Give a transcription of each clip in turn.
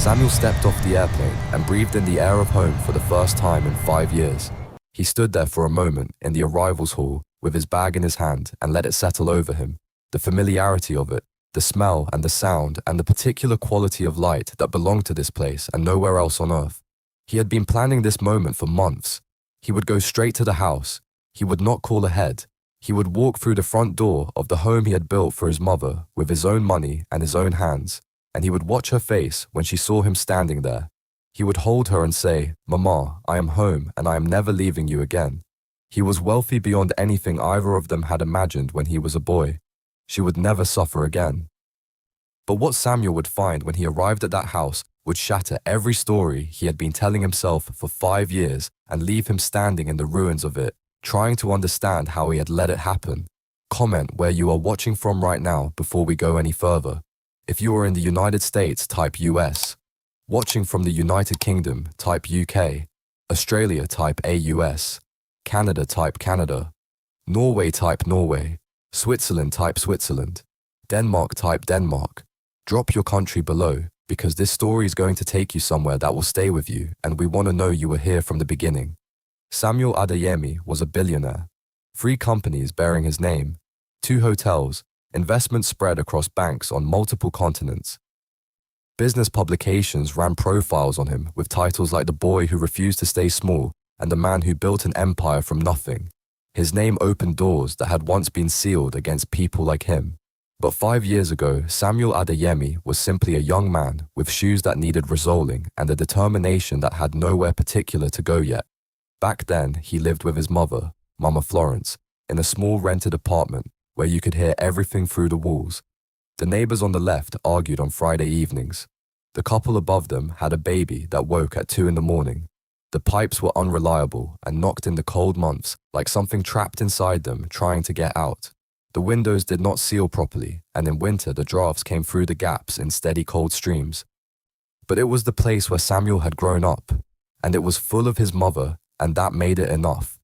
Samuel stepped off the airplane and breathed in the air of home for the first time in 5 years. He stood there for a moment in the arrivals hall with his bag in his hand and let it settle over him. The familiarity of it, the smell and the sound and the particular quality of light that belonged to this place and nowhere else on earth. He had been planning this moment for months. He would go straight to the house. He would not call ahead. He would walk through the front door of the home he had built for his mother with his own money and his own hands, and he would watch her face when she saw him standing there. He would hold her and say, "Mama, I am home and I am never leaving you again." He was wealthy beyond anything either of them had imagined when he was a boy. She would never suffer again. But what Samuel would find when he arrived at that house would shatter every story he had been telling himself for 5 years and leave him standing in the ruins of it, trying to understand how he had let it happen. Comment where you are watching from right now before we go any further. If you are in the United States, type US. Watching from the United Kingdom, type UK. Australia, type AUS. Canada, type Canada. Norway, type Norway. Switzerland, type Switzerland. Denmark, type Denmark. Drop your country below, because this story is going to take you somewhere that will stay with you, and we want to know you were here from the beginning. Samuel Adeyemi was a billionaire. 3 companies bearing his name, 2 hotels, investments spread across banks on multiple continents. Business publications ran profiles on him with titles like The Boy Who Refused to Stay Small and The Man Who Built an Empire from Nothing. His name opened doors that had once been sealed against people like him. But 5 years ago, Samuel Adeyemi was simply a young man with shoes that needed resoling and a determination that had nowhere particular to go yet. Back then, he lived with his mother, Mama Florence, in a small rented apartment where you could hear everything through the walls. The neighbors on the left argued on Friday evenings. The couple above them had a baby that woke at 2 in the morning. The pipes were unreliable and knocked in the cold months like something trapped inside them trying to get out. The windows did not seal properly, and in winter the drafts came through the gaps in steady cold streams. But it was the place where Samuel had grown up, and it was full of his mother, and that made it enough.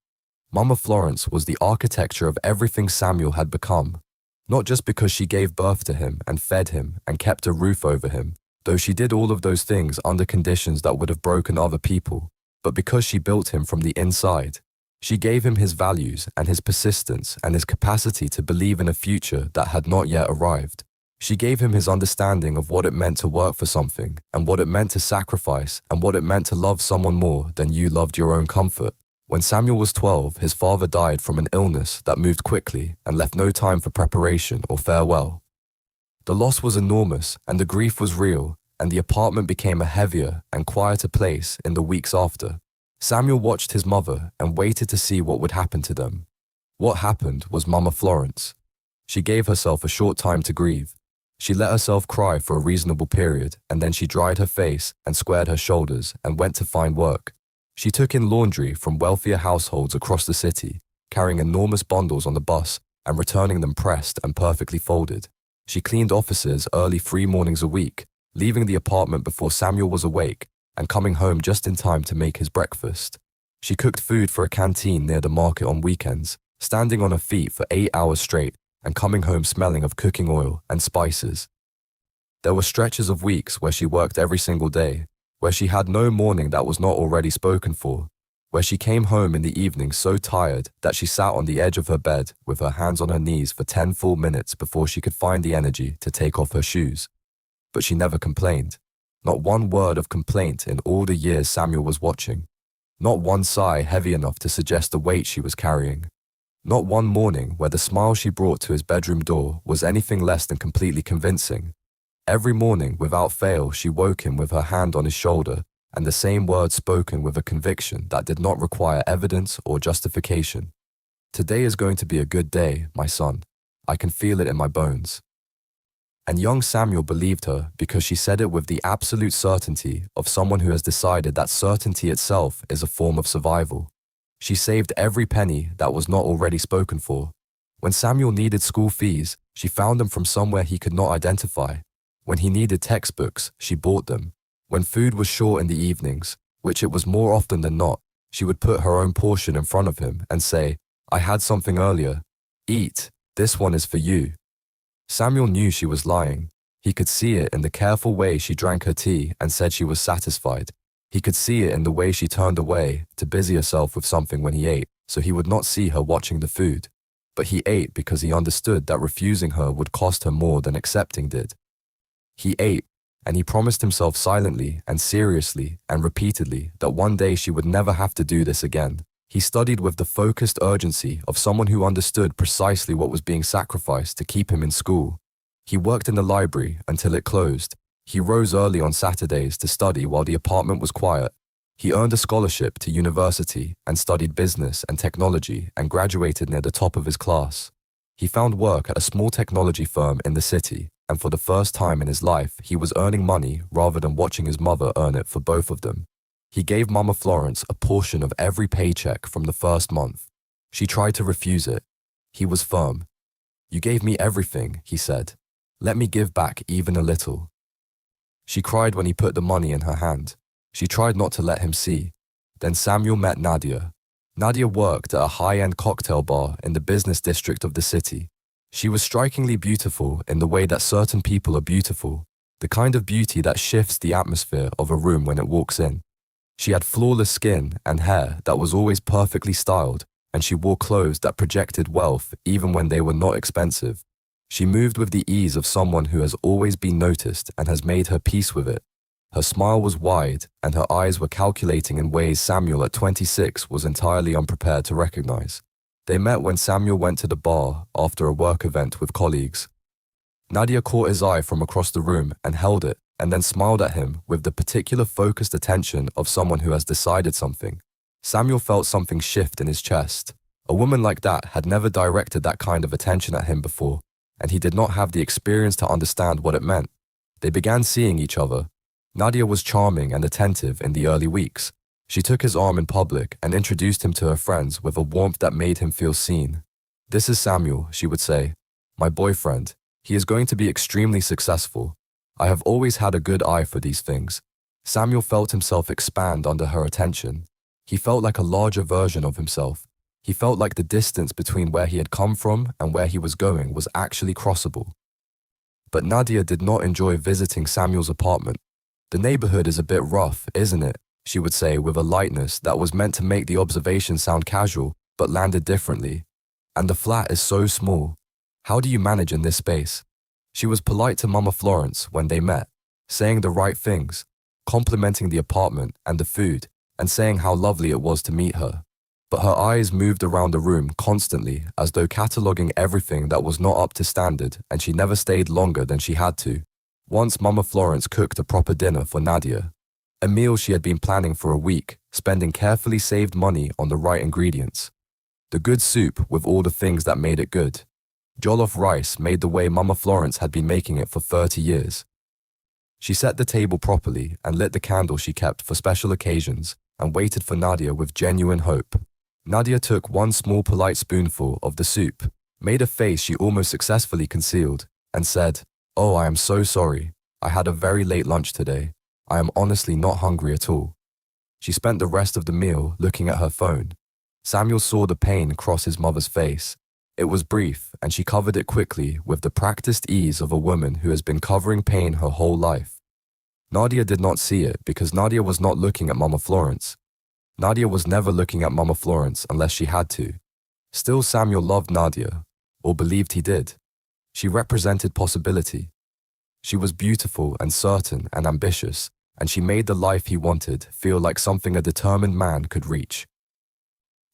Mama Florence was the architecture of everything Samuel had become, not just because she gave birth to him and fed him and kept a roof over him, though she did all of those things under conditions that would have broken other people, but because she built him from the inside. She gave him his values and his persistence and his capacity to believe in a future that had not yet arrived. She gave him his understanding of what it meant to work for something and what it meant to sacrifice and what it meant to love someone more than you loved your own comfort. When Samuel was 12, his father died from an illness that moved quickly and left no time for preparation or farewell. The loss was enormous and the grief was real, and the apartment became a heavier and quieter place in the weeks after. Samuel watched his mother and waited to see what would happen to them. What happened was Mama Florence. She gave herself a short time to grieve. She let herself cry for a reasonable period, and then she dried her face and squared her shoulders and went to find work. She took in laundry from wealthier households across the city, carrying enormous bundles on the bus and returning them pressed and perfectly folded. She cleaned offices early 3 mornings a week, leaving the apartment before Samuel was awake and coming home just in time to make his breakfast. She cooked food for a canteen near the market on weekends, standing on her feet for 8 hours straight and coming home smelling of cooking oil and spices. There were stretches of weeks where she worked every single day, where she had no morning that was not already spoken for, where she came home in the evening so tired that she sat on the edge of her bed with her hands on her knees for 10 full minutes before she could find the energy to take off her shoes. But she never complained. Not one word of complaint in all the years Samuel was watching. Not one sigh heavy enough to suggest the weight she was carrying. Not one morning where the smile she brought to his bedroom door was anything less than completely convincing. Every morning, without fail, she woke him with her hand on his shoulder and the same words spoken with a conviction that did not require evidence or justification. "Today is going to be a good day, my son. I can feel it in my bones." And young Samuel believed her because she said it with the absolute certainty of someone who has decided that certainty itself is a form of survival. She saved every penny that was not already spoken for. When Samuel needed school fees, she found them from somewhere he could not identify. When he needed textbooks, she bought them. When food was short in the evenings, which it was more often than not, she would put her own portion in front of him and say, "I had something earlier. Eat, this one is for you." Samuel knew she was lying. He could see it in the careful way she drank her tea and said she was satisfied. He could see it in the way she turned away to busy herself with something when he ate, so he would not see her watching the food. But he ate because he understood that refusing her would cost her more than accepting did. He ate, and he promised himself silently and seriously and repeatedly that one day she would never have to do this again. He studied with the focused urgency of someone who understood precisely what was being sacrificed to keep him in school. He worked in the library until it closed. He rose early on Saturdays to study while the apartment was quiet. He earned a scholarship to university and studied business and technology and graduated near the top of his class. He found work at a small technology firm in the city, and for the first time in his life, he was earning money rather than watching his mother earn it for both of them. He gave Mama Florence a portion of every paycheck from the first month. She tried to refuse it. He was firm. "You gave me everything," he said. "Let me give back even a little." She cried when he put the money in her hand. She tried not to let him see. Then Samuel met Nadia. Nadia worked at a high-end cocktail bar in the business district of the city. She was strikingly beautiful in the way that certain people are beautiful, the kind of beauty that shifts the atmosphere of a room when it walks in. She had flawless skin and hair that was always perfectly styled, and she wore clothes that projected wealth even when they were not expensive. She moved with the ease of someone who has always been noticed and has made her peace with it. Her smile was wide, and her eyes were calculating in ways Samuel at 26 was entirely unprepared to recognize. They met when Samuel went to the bar after a work event with colleagues. Nadia caught his eye from across the room and held it, and then smiled at him with the particular focused attention of someone who has decided something. Samuel felt something shift in his chest. A woman like that had never directed that kind of attention at him before, and he did not have the experience to understand what it meant. They began seeing each other. Nadia was charming and attentive in the early weeks. She took his arm in public and introduced him to her friends with a warmth that made him feel seen. "This is Samuel," she would say. "My boyfriend. He is going to be extremely successful. I have always had a good eye for these things." Samuel felt himself expand under her attention. He felt like a larger version of himself. He felt like the distance between where he had come from and where he was going was actually crossable. But Nadia did not enjoy visiting Samuel's apartment. "The neighborhood is a bit rough, isn't it?" she would say with a lightness that was meant to make the observation sound casual, but landed differently. "And the flat is so small. How do you manage in this space?" She was polite to Mama Florence when they met, saying the right things, complimenting the apartment and the food, and saying how lovely it was to meet her. But her eyes moved around the room constantly as though cataloguing everything that was not up to standard, and she never stayed longer than she had to. Once Mama Florence cooked a proper dinner for Nadia, a meal she had been planning for a week, spending carefully saved money on the right ingredients. The good soup with all the things that made it good. Jollof rice made the way Mama Florence had been making it for 30 years. She set the table properly and lit the candle she kept for special occasions and waited for Nadia with genuine hope. Nadia took one small polite spoonful of the soup, made a face she almost successfully concealed, and said, "Oh, I am so sorry. I had a very late lunch today. I am honestly not hungry at all." She spent the rest of the meal looking at her phone. Samuel saw the pain cross his mother's face. It was brief, and she covered it quickly with the practiced ease of a woman who has been covering pain her whole life. Nadia did not see it because Nadia was not looking at Mama Florence. Nadia was never looking at Mama Florence unless she had to. Still, Samuel loved Nadia, or believed he did. She represented possibility. She was beautiful and certain and ambitious, and she made the life he wanted feel like something a determined man could reach.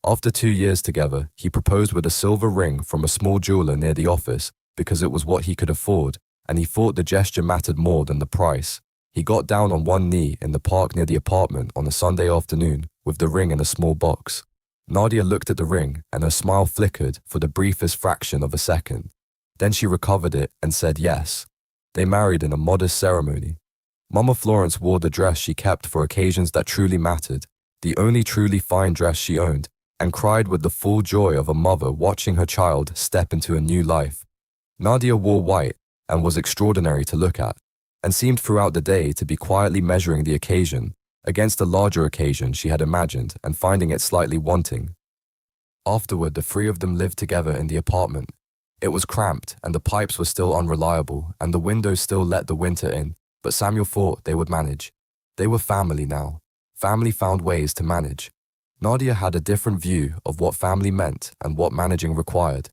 After 2 years together, he proposed with a silver ring from a small jeweler near the office because it was what he could afford, and he thought the gesture mattered more than the price. He got down on one knee in the park near the apartment on a Sunday afternoon with the ring in a small box. Nadia looked at the ring and her smile flickered for the briefest fraction of a second. Then she recovered it and said yes. They married in a modest ceremony. Mama Florence wore the dress she kept for occasions that truly mattered, the only truly fine dress she owned, and cried with the full joy of a mother watching her child step into a new life. Nadia wore white and was extraordinary to look at, and seemed throughout the day to be quietly measuring the occasion against a larger occasion she had imagined and finding it slightly wanting. Afterward, the three of them lived together in the apartment. It was cramped, and the pipes were still unreliable, and the windows still let the winter in, but Samuel thought they would manage. They were family now. Family found ways to manage. Nadia had a different view of what family meant and what managing required.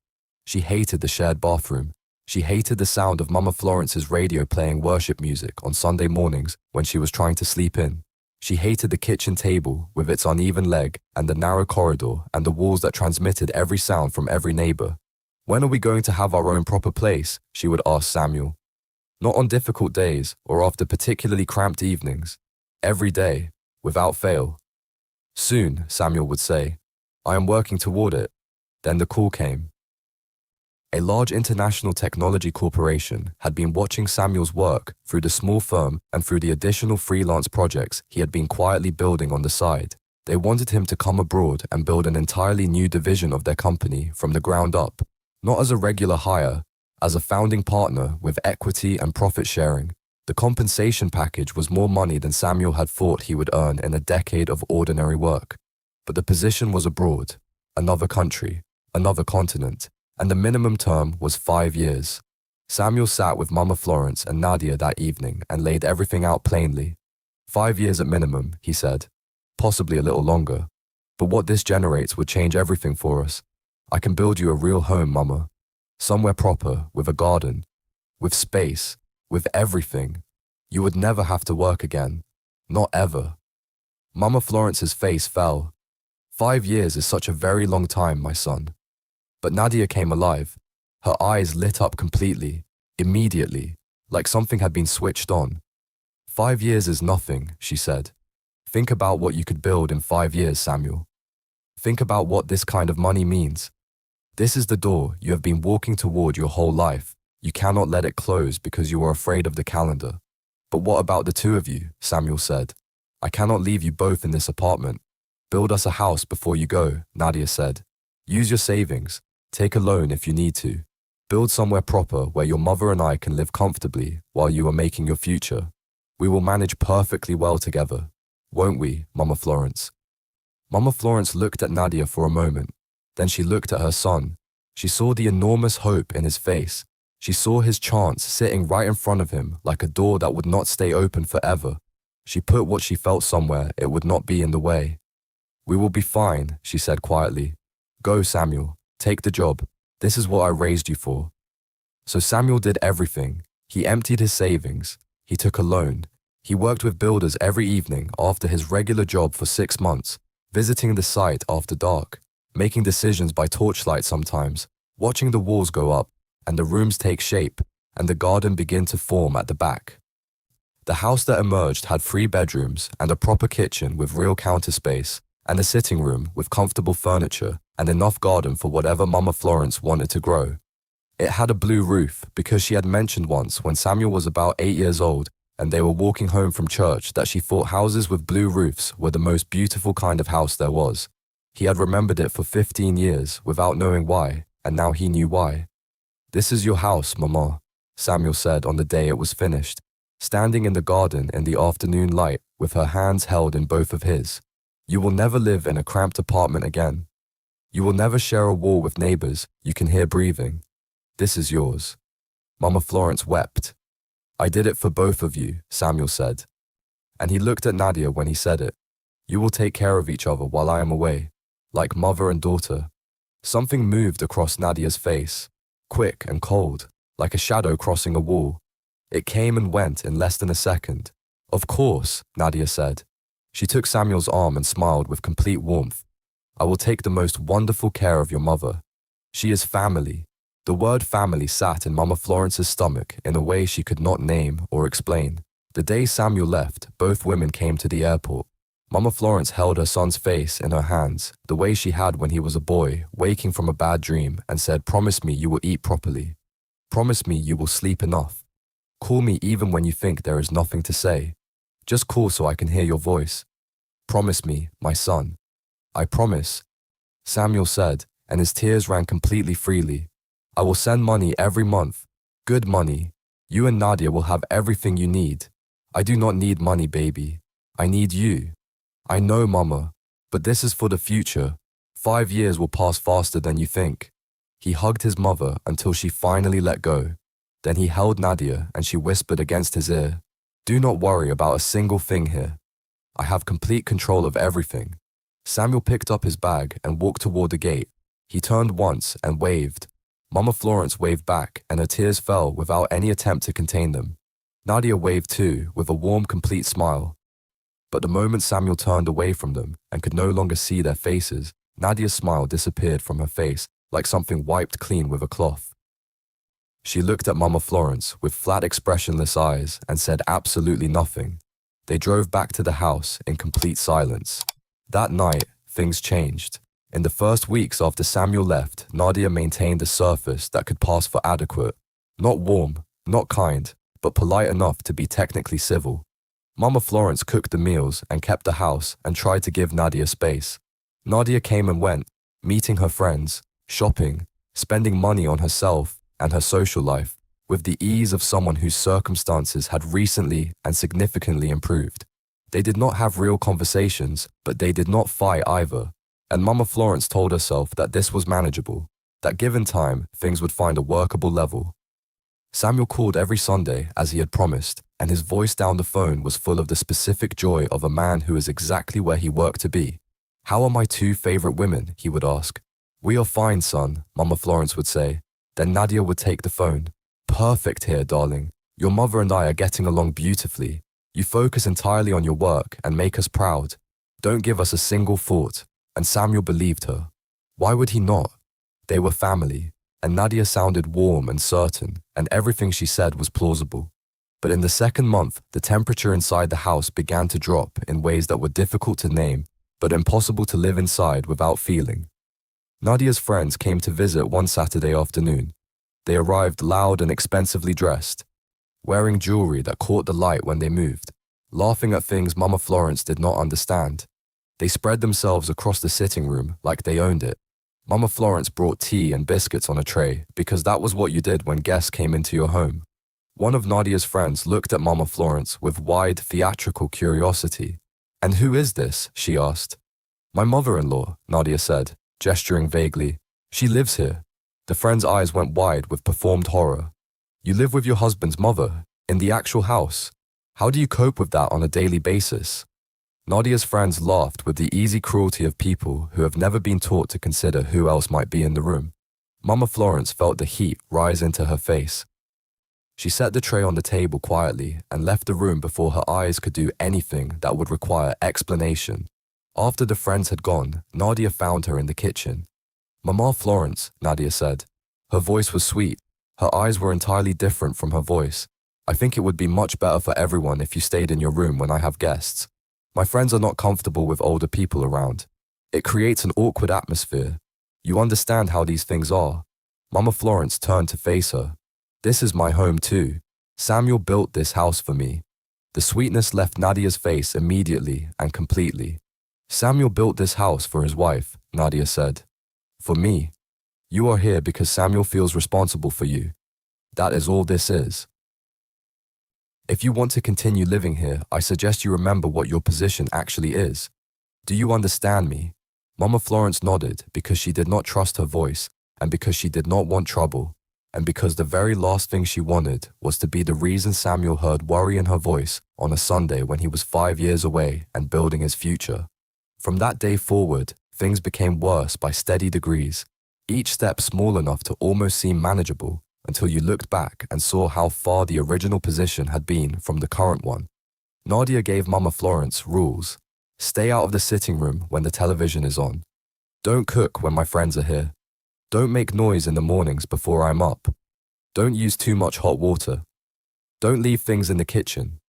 She hated the shared bathroom. She hated the sound of Mama Florence's radio playing worship music on Sunday mornings when she was trying to sleep in. She hated the kitchen table with its uneven leg and the narrow corridor and the walls that transmitted every sound from every neighbor. "When are we going to have our own proper place?" she would ask Samuel. "Not on difficult days or after particularly cramped evenings. Every day, without fail." "Soon," Samuel would say. "I am working toward it." Then the call came. A large international technology corporation had been watching Samuel's work through the small firm and through the additional freelance projects he had been quietly building on the side. They wanted him to come abroad and build an entirely new division of their company from the ground up, not as a regular hire, as a founding partner with equity and profit sharing. The compensation package was more money than Samuel had thought he would earn in a decade of ordinary work. But the position was abroad, another country, another continent, and the minimum term was 5 years. Samuel sat with Mama Florence and Nadia that evening and laid everything out plainly. 5 years at minimum, he said. Possibly a little longer. But what this generates would change everything for us. I can build you a real home, Mama. Somewhere proper, with a garden, with space, with everything. You would never have to work again. Not ever. Mama Florence's face fell. 5 years is such a very long time, my son. But Nadia came alive. Her eyes lit up completely, immediately, like something had been switched on. 5 years is nothing, she said. Think about what you could build in 5 years, Samuel. Think about what this kind of money means. This is the door you have been walking toward your whole life. You cannot let it close because you are afraid of the calendar. But what about the two of you, Samuel said. I cannot leave you both in this apartment. Build us a house before you go, Nadia said. Use your savings. Take a loan if you need to. Build somewhere proper where your mother and I can live comfortably while you are making your future. We will manage perfectly well together. Won't we, Mama Florence? Mama Florence looked at Nadia for a moment. Then she looked at her son. She saw the enormous hope in his face. She saw his chance sitting right in front of him like a door that would not stay open forever. She put what she felt somewhere it would not be in the way. We will be fine, she said quietly. Go, Samuel. Take the job. This is what I raised you for. So Samuel did everything. He emptied his savings. He took a loan. He worked with builders every evening after his regular job for 6 months, visiting the site after dark, making decisions by torchlight sometimes, watching the walls go up and the rooms take shape and the garden begin to form at the back. The house that emerged had 3 bedrooms and a proper kitchen with real counter space and a sitting room with comfortable furniture and enough garden for whatever Mama Florence wanted to grow. It had a blue roof because she had mentioned once when Samuel was about 8 years old and they were walking home from church that she thought houses with blue roofs were the most beautiful kind of house there was. He had remembered it for 15 years without knowing why, and now he knew why. This is your house, Mama, Samuel said on the day it was finished, standing in the garden in the afternoon light with her hands held in both of his. You will never live in a cramped apartment again. You will never share a wall with neighbors you can hear breathing. This is yours. Mama Florence wept. I did it for both of you, Samuel said. And he looked at Nadia when he said it. You will take care of each other while I am away, like mother and daughter. Something moved across Nadia's face, quick and cold, like a shadow crossing a wall. It came and went in less than a second. Of course, Nadia said. She took Samuel's arm and smiled with complete warmth. I will take the most wonderful care of your mother. She is family. The word family sat in Mama Florence's stomach in a way she could not name or explain. The day Samuel left, both women came to the airport. Mama Florence held her son's face in her hands, the way she had when he was a boy, waking from a bad dream, and said, Promise me you will eat properly. Promise me you will sleep enough. Call me even when you think there is nothing to say. Just call so I can hear your voice. Promise me, my son. I promise, Samuel said, and his tears ran completely freely. I will send money every month. Good money. You and Nadia will have everything you need. I do not need money, baby. I need you. I know, Mama, but this is for the future. 5 years will pass faster than you think. He hugged his mother until she finally let go. Then he held Nadia and she whispered against his ear, "Do not worry about a single thing here. I have complete control of everything." Samuel picked up his bag and walked toward the gate. He turned once and waved. Mama Florence waved back and her tears fell without any attempt to contain them. Nadia waved too, with a warm, complete smile. But the moment Samuel turned away from them and could no longer see their faces, Nadia's smile disappeared from her face like something wiped clean with a cloth. She looked at Mama Florence with flat, expressionless eyes and said absolutely nothing. They drove back to the house in complete silence. That night, things changed. In the first weeks after Samuel left, Nadia maintained a surface that could pass for adequate. Not warm, not kind, but polite enough to be technically civil. Mama Florence cooked the meals and kept the house and tried to give Nadia space. Nadia came and went, meeting her friends, shopping, spending money on herself and her social life, with the ease of someone whose circumstances had recently and significantly improved. They did not have real conversations, but they did not fight either. And Mama Florence told herself that this was manageable, that given time, things would find a workable level. Samuel called every Sunday as he had promised, and his voice down the phone was full of the specific joy of a man who is exactly where he worked to be. "How are my two favorite women?" he would ask. "We are fine, son," Mama Florence would say. Then Nadia would take the phone. "Perfect here, darling. Your mother and I are getting along beautifully. You focus entirely on your work and make us proud. Don't give us a single thought." And Samuel believed her. Why would he not? They were family, and Nadia sounded warm and certain, and everything she said was plausible. But in the second month, the temperature inside the house began to drop in ways that were difficult to name, but impossible to live inside without feeling. Nadia's friends came to visit one Saturday afternoon. They arrived loud and expensively dressed, wearing jewelry that caught the light when they moved, laughing at things Mama Florence did not understand. They spread themselves across the sitting room like they owned it. Mama Florence brought tea and biscuits on a tray because that was what you did when guests came into your home. One of Nadia's friends looked at Mama Florence with wide, theatrical curiosity. "And who is this?" she asked. "My mother-in-law," Nadia said, gesturing vaguely. "She lives here." The friend's eyes went wide with performed horror. "You live with your husband's mother, in the actual house? How do you cope with that on a daily basis?" Nadia's friends laughed with the easy cruelty of people who have never been taught to consider who else might be in the room. Mama Florence felt the heat rise into her face. She set the tray on the table quietly and left the room before her eyes could do anything that would require explanation. After the friends had gone, Nadia found her in the kitchen. "Mama Florence," Nadia said. Her voice was sweet. Her eyes were entirely different from her voice. "I think it would be much better for everyone if you stayed in your room when I have guests. My friends are not comfortable with older people around. It creates an awkward atmosphere. You understand how these things are." Mama Florence turned to face her. "This is my home too. Samuel built this house for me." The sweetness left Nadia's face immediately and completely. "Samuel built this house for his wife," Nadia said. "For me. You are here because Samuel feels responsible for you. That is all this is. If you want to continue living here, I suggest you remember what your position actually is. Do you understand me?" Mama Florence nodded because she did not trust her voice and because she did not want trouble, and because the very last thing she wanted was to be the reason Samuel heard worry in her voice on a Sunday when he was 5 years away and building his future. From that day forward, things became worse by steady degrees, each step small enough to almost seem manageable, until you looked back and saw how far the original position had been from the current one. Nadia gave Mama Florence rules. Stay out of the sitting room when the television is on. Don't cook when my friends are here. Don't make noise in the mornings before I'm up. Don't use too much hot water. Don't leave things in the kitchen.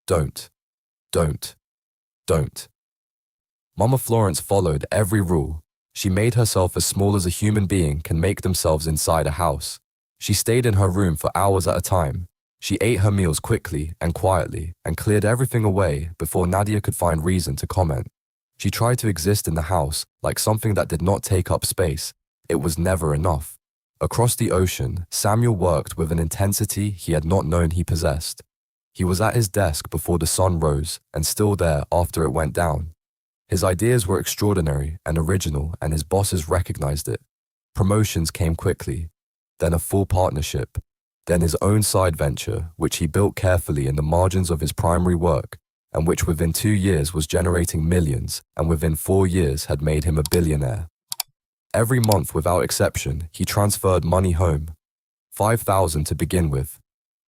Don't. Mama Florence followed every rule. She made herself as small as a human being can make themselves inside a house. She stayed in her room for hours at a time. She ate her meals quickly and quietly and cleared everything away before Nadia could find reason to comment. She tried to exist in the house like something that did not take up space. It was never enough. Across the ocean, Samuel worked with an intensity he had not known he possessed. He was at his desk before the sun rose and still there after it went down. His ideas were extraordinary and original, and his bosses recognized it. Promotions came quickly, then a full partnership, then his own side venture, which he built carefully in the margins of his primary work, and which within 2 years was generating millions, and within 4 years had made him a billionaire. Every month without exception, he transferred money home. 5,000 to begin with,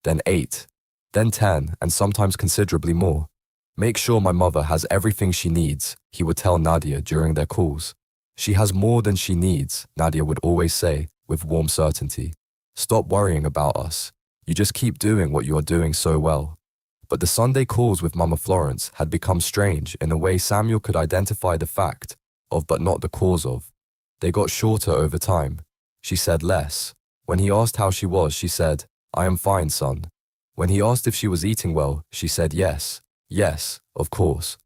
then 8, then 10, and sometimes considerably more. Make sure my mother has everything she needs, he would tell Nadia during their calls. She has more than she needs, Nadia would always say, with warm certainty. Stop worrying about us. You just keep doing what you are doing so well. But the Sunday calls with Mama Florence had become strange in a way Samuel could identify the fact of but not the cause of. They got shorter over time. She said less. When he asked how she was, she said, "I am fine, son." When he asked if she was eating well, she said yes. Yes, of course.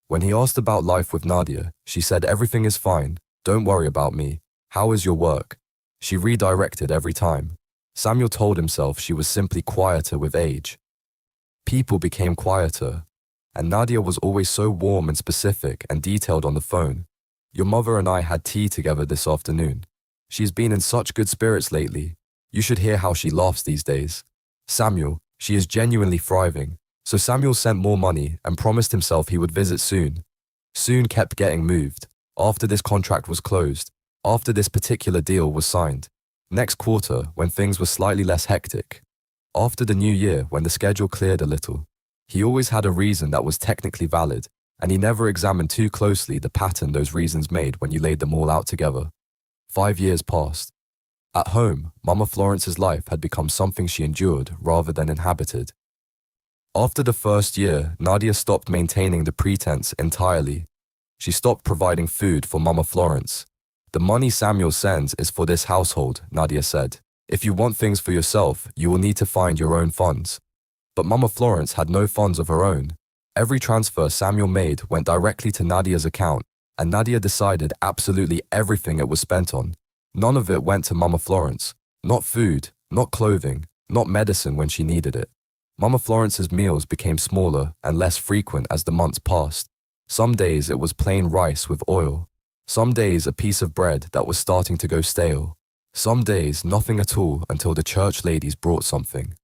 When he asked about life with Nadia, she said everything is fine. Don't worry about me. How is your work? She redirected every time. Samuel told himself she was simply quieter with age. People became quieter, and Nadia was always so warm and specific and detailed on the phone. Your mother and I had tea together this afternoon. She's been in such good spirits lately. You should hear how she laughs these days. Samuel, she is genuinely thriving. So Samuel sent more money and promised himself he would visit soon. Soon kept getting moved. After this contract was closed. After this particular deal was signed. Next quarter, when things were slightly less hectic. After the new year, when the schedule cleared a little. He always had a reason that was technically valid, and he never examined too closely the pattern those reasons made when you laid them all out together. 5 years passed. At home, Mama Florence's life had become something she endured rather than inhabited. After the first year, Nadia stopped maintaining the pretense entirely. She stopped providing food for Mama Florence. The money Samuel sends is for this household, Nadia said. If you want things for yourself, you will need to find your own funds. But Mama Florence had no funds of her own. Every transfer Samuel made went directly to Nadia's account, and Nadia decided absolutely everything it was spent on. None of it went to Mama Florence. Not food, not clothing, not medicine when she needed it. Mama Florence's meals became smaller and less frequent as the months passed. Some days it was plain rice with oil. Some days a piece of bread that was starting to go stale. Some days nothing at all until the church ladies brought something.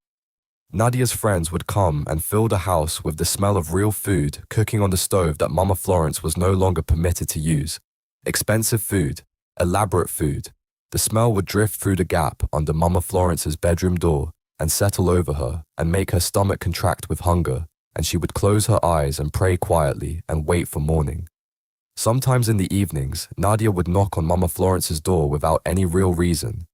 Nadia's friends would come and fill the house with the smell of real food cooking on the stove that Mama Florence was no longer permitted to use. Expensive food, elaborate food. The smell would drift through the gap under Mama Florence's bedroom door and settle over her and make her stomach contract with hunger, and she would close her eyes and pray quietly and wait for morning. Sometimes in the evenings, Nadia would knock on Mama Florence's door without any real reason.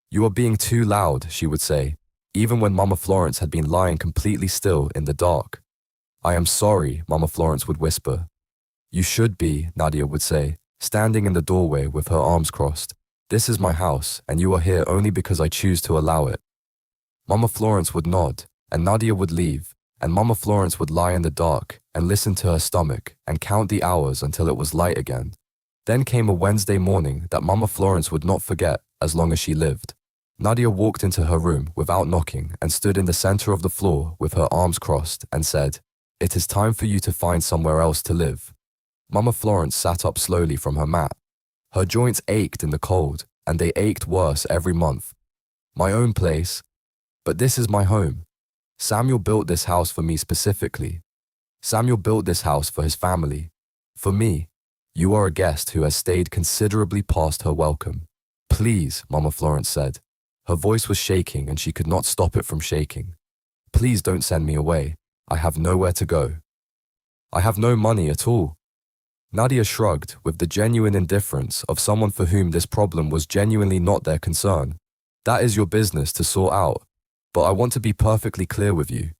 "You are being too loud," she would say, even when Mama Florence had been lying completely still in the dark. "I am sorry," Mama Florence would whisper. "You should be," Nadia would say, standing in the doorway with her arms crossed. "This is my house, and you are here only because I choose to allow it." Mama Florence would nod, and Nadia would leave, and Mama Florence would lie in the dark and listen to her stomach and count the hours until it was light again. Then came a Wednesday morning that Mama Florence would not forget as long as she lived. Nadia walked into her room without knocking and stood in the center of the floor with her arms crossed and said, "It is time for you to find somewhere else to live." Mama Florence sat up slowly from her mat. Her joints ached in the cold, and they ached worse every month. "My own place. But this is my home. Samuel built this house for me specifically. Samuel built this house for his family. For me, you are a guest who has stayed considerably past her welcome. Please," Mama Florence said. Her voice was shaking and she could not stop it from shaking. "Please don't send me away. I have nowhere to go. I have no money at all." Nadia shrugged with the genuine indifference of someone for whom this problem was genuinely not their concern. "That is your business to sort out. But I want to be perfectly clear with you.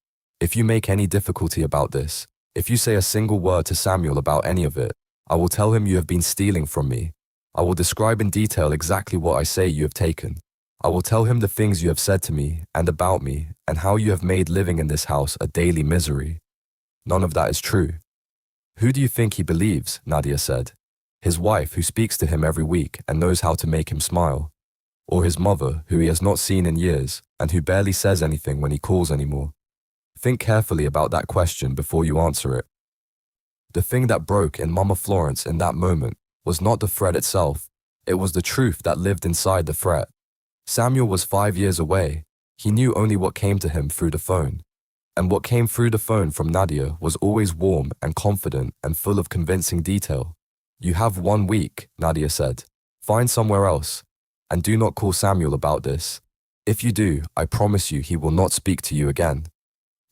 If you make any difficulty about this, if you say a single word to Samuel about any of it, I will tell him you have been stealing from me. I will describe in detail exactly what I say you have taken. I will tell him the things you have said to me and about me and how you have made living in this house a daily misery. None of that is true." "Who do you think he believes?" Nadia said. "His wife, who speaks to him every week and knows how to make him smile? Or his mother, who he has not seen in years and who barely says anything when he calls anymore? Think carefully about that question before you answer it." The thing that broke in Mama Florence in that moment was not the threat itself, It was the truth that lived inside the threat. Samuel was 5 years away. He knew only what came to him through the phone. And what came through the phone from Nadia was always warm and confident and full of convincing detail. "You have 1 week," Nadia said. "Find somewhere else. And do not call Samuel about this. If you do, I promise you he will not speak to you again."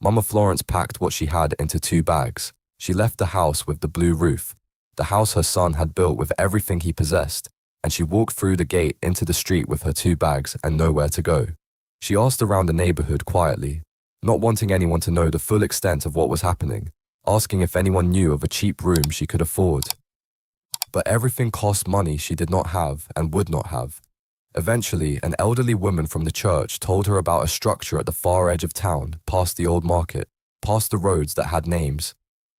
Mama Florence packed what she had into 2 bags. She left the house with the blue roof, the house her son had built with everything he possessed, and she walked through the gate into the street with her 2 bags and nowhere to go. She asked around the neighborhood quietly, not wanting anyone to know the full extent of what was happening, asking if anyone knew of a cheap room she could afford. But everything cost money she did not have and would not have. Eventually, an elderly woman from the church told her about a structure at the far edge of town, past the old market, past the roads that had names.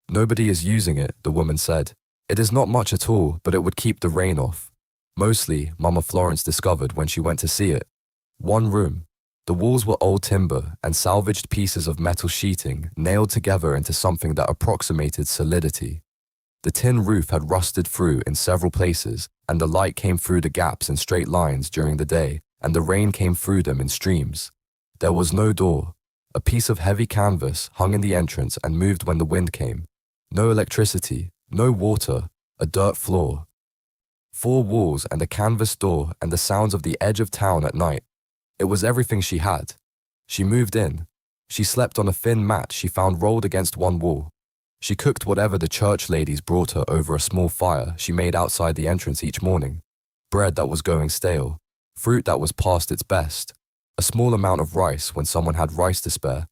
"Nobody is using it," the woman said. "It is not much at all, but it would keep the rain off." Mostly, Mama Florence discovered when she went to see it. 1 room. The walls were old timber and salvaged pieces of metal sheeting nailed together into something that approximated solidity. The tin roof had rusted through in several places, and the light came through the gaps in straight lines during the day, and the rain came through them in streams. There was no door. A piece of heavy canvas hung in the entrance and moved when the wind came. No electricity, no water, a dirt floor. 4 walls and a canvas door and the sounds of the edge of town at night. It was everything she had. She moved in. She slept on a thin mat she found rolled against one wall. She cooked whatever the church ladies brought her over a small fire she made outside the entrance each morning. Bread that was going stale, fruit that was past its best, a small amount of rice when someone had rice to spare.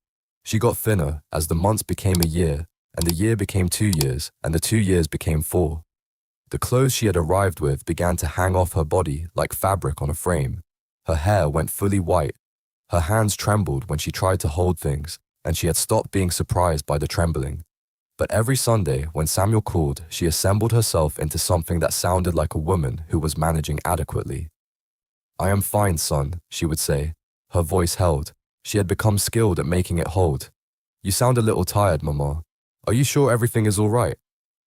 She got thinner as the months became a year, and the year became 2 years, and the 2 years became 4. The clothes she had arrived with began to hang off her body like fabric on a frame. Her hair went fully white. Her hands trembled when she tried to hold things, and she had stopped being surprised by the trembling. But every Sunday, when Samuel called, she assembled herself into something that sounded like a woman who was managing adequately. "I am fine, son," she would say. Her voice held. She had become skilled at making it hold. "You sound a little tired, Mama. Are you sure everything is all right?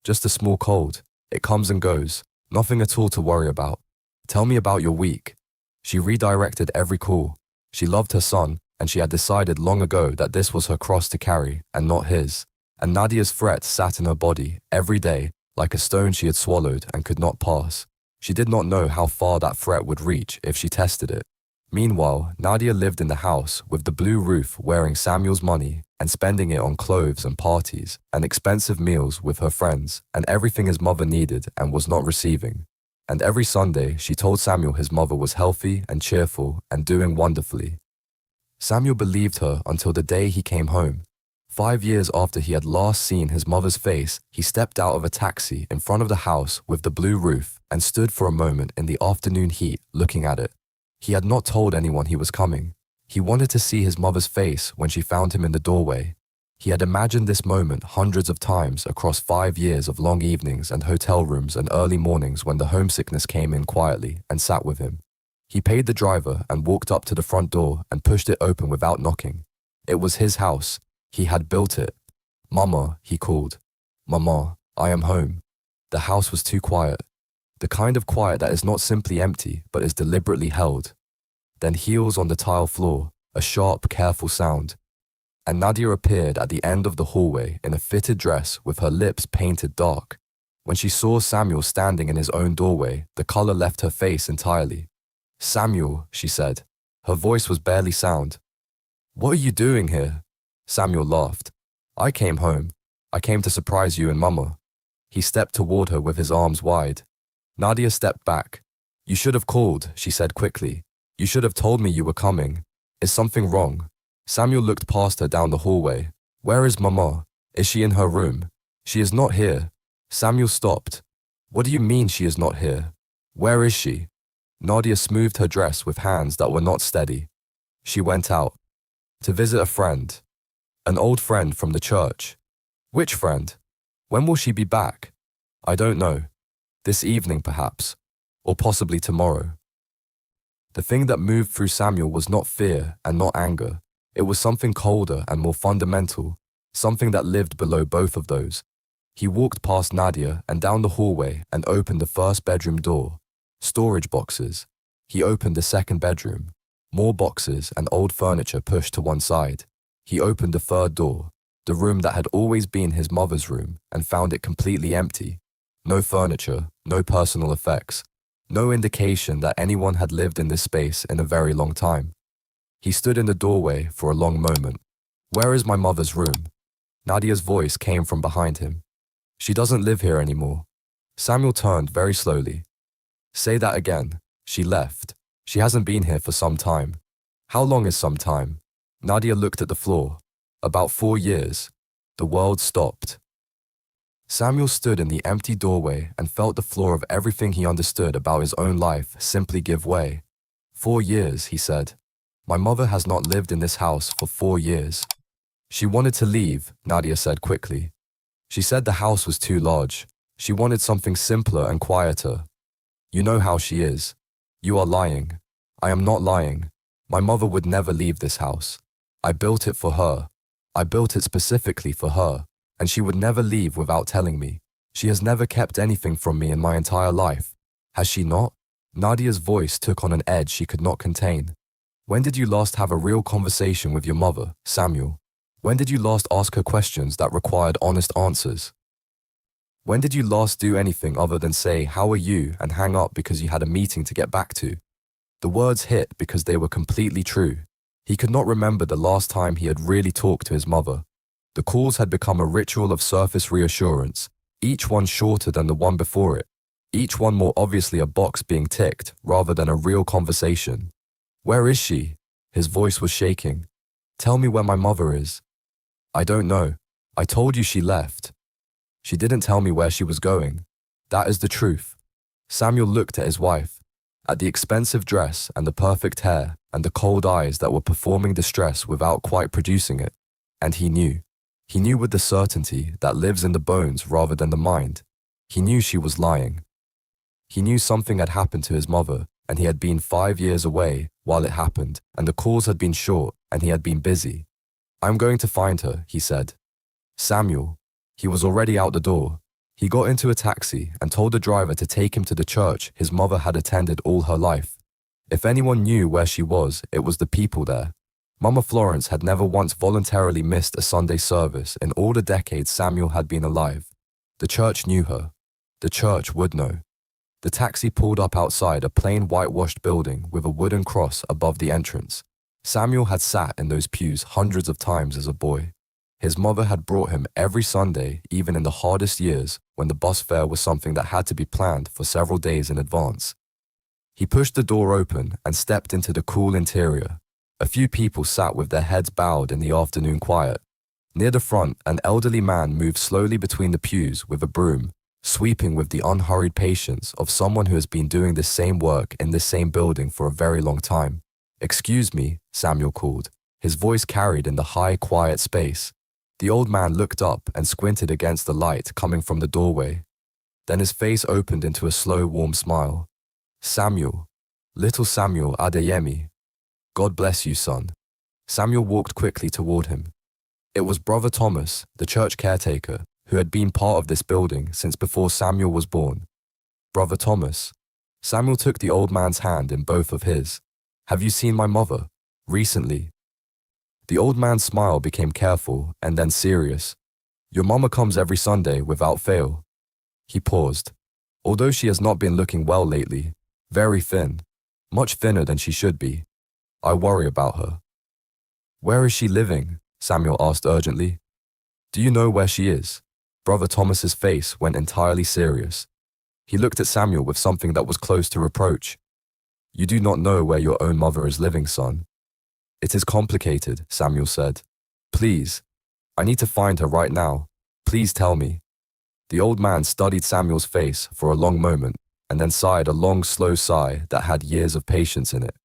Just a small cold. It comes and goes. Nothing at all to worry about. Tell me about your week." She redirected every call. She loved her son, and she had decided long ago that this was her cross to carry, and not his. And Nadia's threat sat in her body every day like a stone she had swallowed and could not pass. She did not know how far that threat would reach if she tested it. Meanwhile, Nadia lived in the house with the blue roof, wearing Samuel's money and spending it on clothes and parties and expensive meals with her friends and everything his mother needed and was not receiving. And every Sunday, she told Samuel his mother was healthy and cheerful and doing wonderfully. Samuel believed her until the day he came home. 5 years after he had last seen his mother's face, he stepped out of a taxi in front of the house with the blue roof and stood for a moment in the afternoon heat looking at it. He had not told anyone he was coming. He wanted to see his mother's face when she found him in the doorway. He had imagined this moment hundreds of times across 5 years of long evenings and hotel rooms and early mornings when the homesickness came in quietly and sat with him. He paid the driver and walked up to the front door and pushed it open without knocking. It was his house. He had built it. "Mama," he called. "Mama, I am home." The house was too quiet. The kind of quiet that is not simply empty, but is deliberately held. Then heels on the tile floor, a sharp, careful sound. And Nadia appeared at the end of the hallway in a fitted dress with her lips painted dark. When she saw Samuel standing in his own doorway, the color left her face entirely. "Samuel," she said. Her voice was barely sound. "What are you doing here?" Samuel laughed. "I came home. I came to surprise you and Mama." He stepped toward her with his arms wide. Nadia stepped back. "You should have called," she said quickly. "You should have told me you were coming. Is something wrong?" Samuel looked past her down the hallway. "Where is Mama? Is she in her room?" "She is not here." Samuel stopped. "What do you mean she is not here? Where is she?" Nadia smoothed her dress with hands that were not steady. "She went out. To visit a friend. An old friend from the church." "Which friend? When will she be back?" "I don't know. This evening, perhaps. Or possibly tomorrow." The thing that moved through Samuel was not fear and not anger. It was something colder and more fundamental, something that lived below both of those. He walked past Nadia and down the hallway and opened the first bedroom door. Storage boxes. He opened the second bedroom. More boxes and old furniture pushed to one side. He opened the third door, the room that had always been his mother's room, and found it completely empty. No furniture, no personal effects, no indication that anyone had lived in this space in a very long time. He stood in the doorway for a long moment. "Where is my mother's room?" Nadia's voice came from behind him. "She doesn't live here anymore." Samuel turned very slowly. "Say that again." "She left. She hasn't been here for some time." "How long is some time?" Nadia looked at the floor. "About 4 years." The world stopped. Samuel stood in the empty doorway and felt the floor of everything he understood about his own life simply give way. 4 years, he said. "My mother has not lived in this house for 4 years." "She wanted to leave," Nadia said quickly. "She said the house was too large. She wanted something simpler and quieter." "You know how she is." "You are lying." "I am not lying. My mother would never leave this house. I built it for her. I built it specifically for her, and she would never leave without telling me. She has never kept anything from me in my entire life. Has she not?" Nadia's voice took on an edge she could not contain. "When did you last have a real conversation with your mother, Samuel? When did you last ask her questions that required honest answers? When did you last do anything other than say, 'How are you?' and hang up because you had a meeting to get back to?" The words hit because they were completely true. He could not remember the last time he had really talked to his mother. The calls had become a ritual of surface reassurance, each one shorter than the one before it, each one more obviously a box being ticked rather than a real conversation. "Where is she?" His voice was shaking. "Tell me where my mother is." "I don't know. I told you she left." "She didn't tell me where she was going." "That is the truth." Samuel looked at his wife, at the expensive dress and the perfect hair and the cold eyes that were performing distress without quite producing it, and he knew. He knew with the certainty that lives in the bones rather than the mind. He knew she was lying. He knew something had happened to his mother, and he had been 5 years away while it happened, and the calls had been short, and he had been busy. "I'm going to find her," he said. "Samuel." He was already out the door. He got into a taxi and told the driver to take him to the church his mother had attended all her life. If anyone knew where she was, it was the people there. Mama Florence had never once voluntarily missed a Sunday service in all the decades Samuel had been alive. The church knew her. The church would know. The taxi pulled up outside a plain whitewashed building with a wooden cross above the entrance. Samuel had sat in those pews hundreds of times as a boy. His mother had brought him every Sunday, even in the hardest years when the bus fare was something that had to be planned for several days in advance. He pushed the door open and stepped into the cool interior. A few people sat with their heads bowed in the afternoon quiet. Near the front, an elderly man moved slowly between the pews with a broom, sweeping with the unhurried patience of someone who has been doing the same work in this same building for a very long time. "Excuse me," Samuel called, his voice carried in the high, quiet space. The old man looked up and squinted against the light coming from the doorway. Then his face opened into a slow, warm smile. "Samuel, little Samuel Adeyemi. God bless you, son." Samuel walked quickly toward him. It was Brother Thomas, the church caretaker, who had been part of this building since before Samuel was born. "Brother Thomas." Samuel took the old man's hand in both of his. "Have you seen my mother? Recently?" The old man's smile became careful and then serious. "Your mama comes every Sunday without fail." He paused. "Although she has not been looking well lately, very thin, much thinner than she should be. I worry about her." "Where is she living?" Samuel asked urgently. "Do you know where she is?" Brother Thomas's face went entirely serious. He looked at Samuel with something that was close to reproach. "You do not know where your own mother is living, son." "It is complicated," Samuel said. "Please, I need to find her right now. Please tell me." The old man studied Samuel's face for a long moment and then sighed a long, slow sigh that had years of patience in it.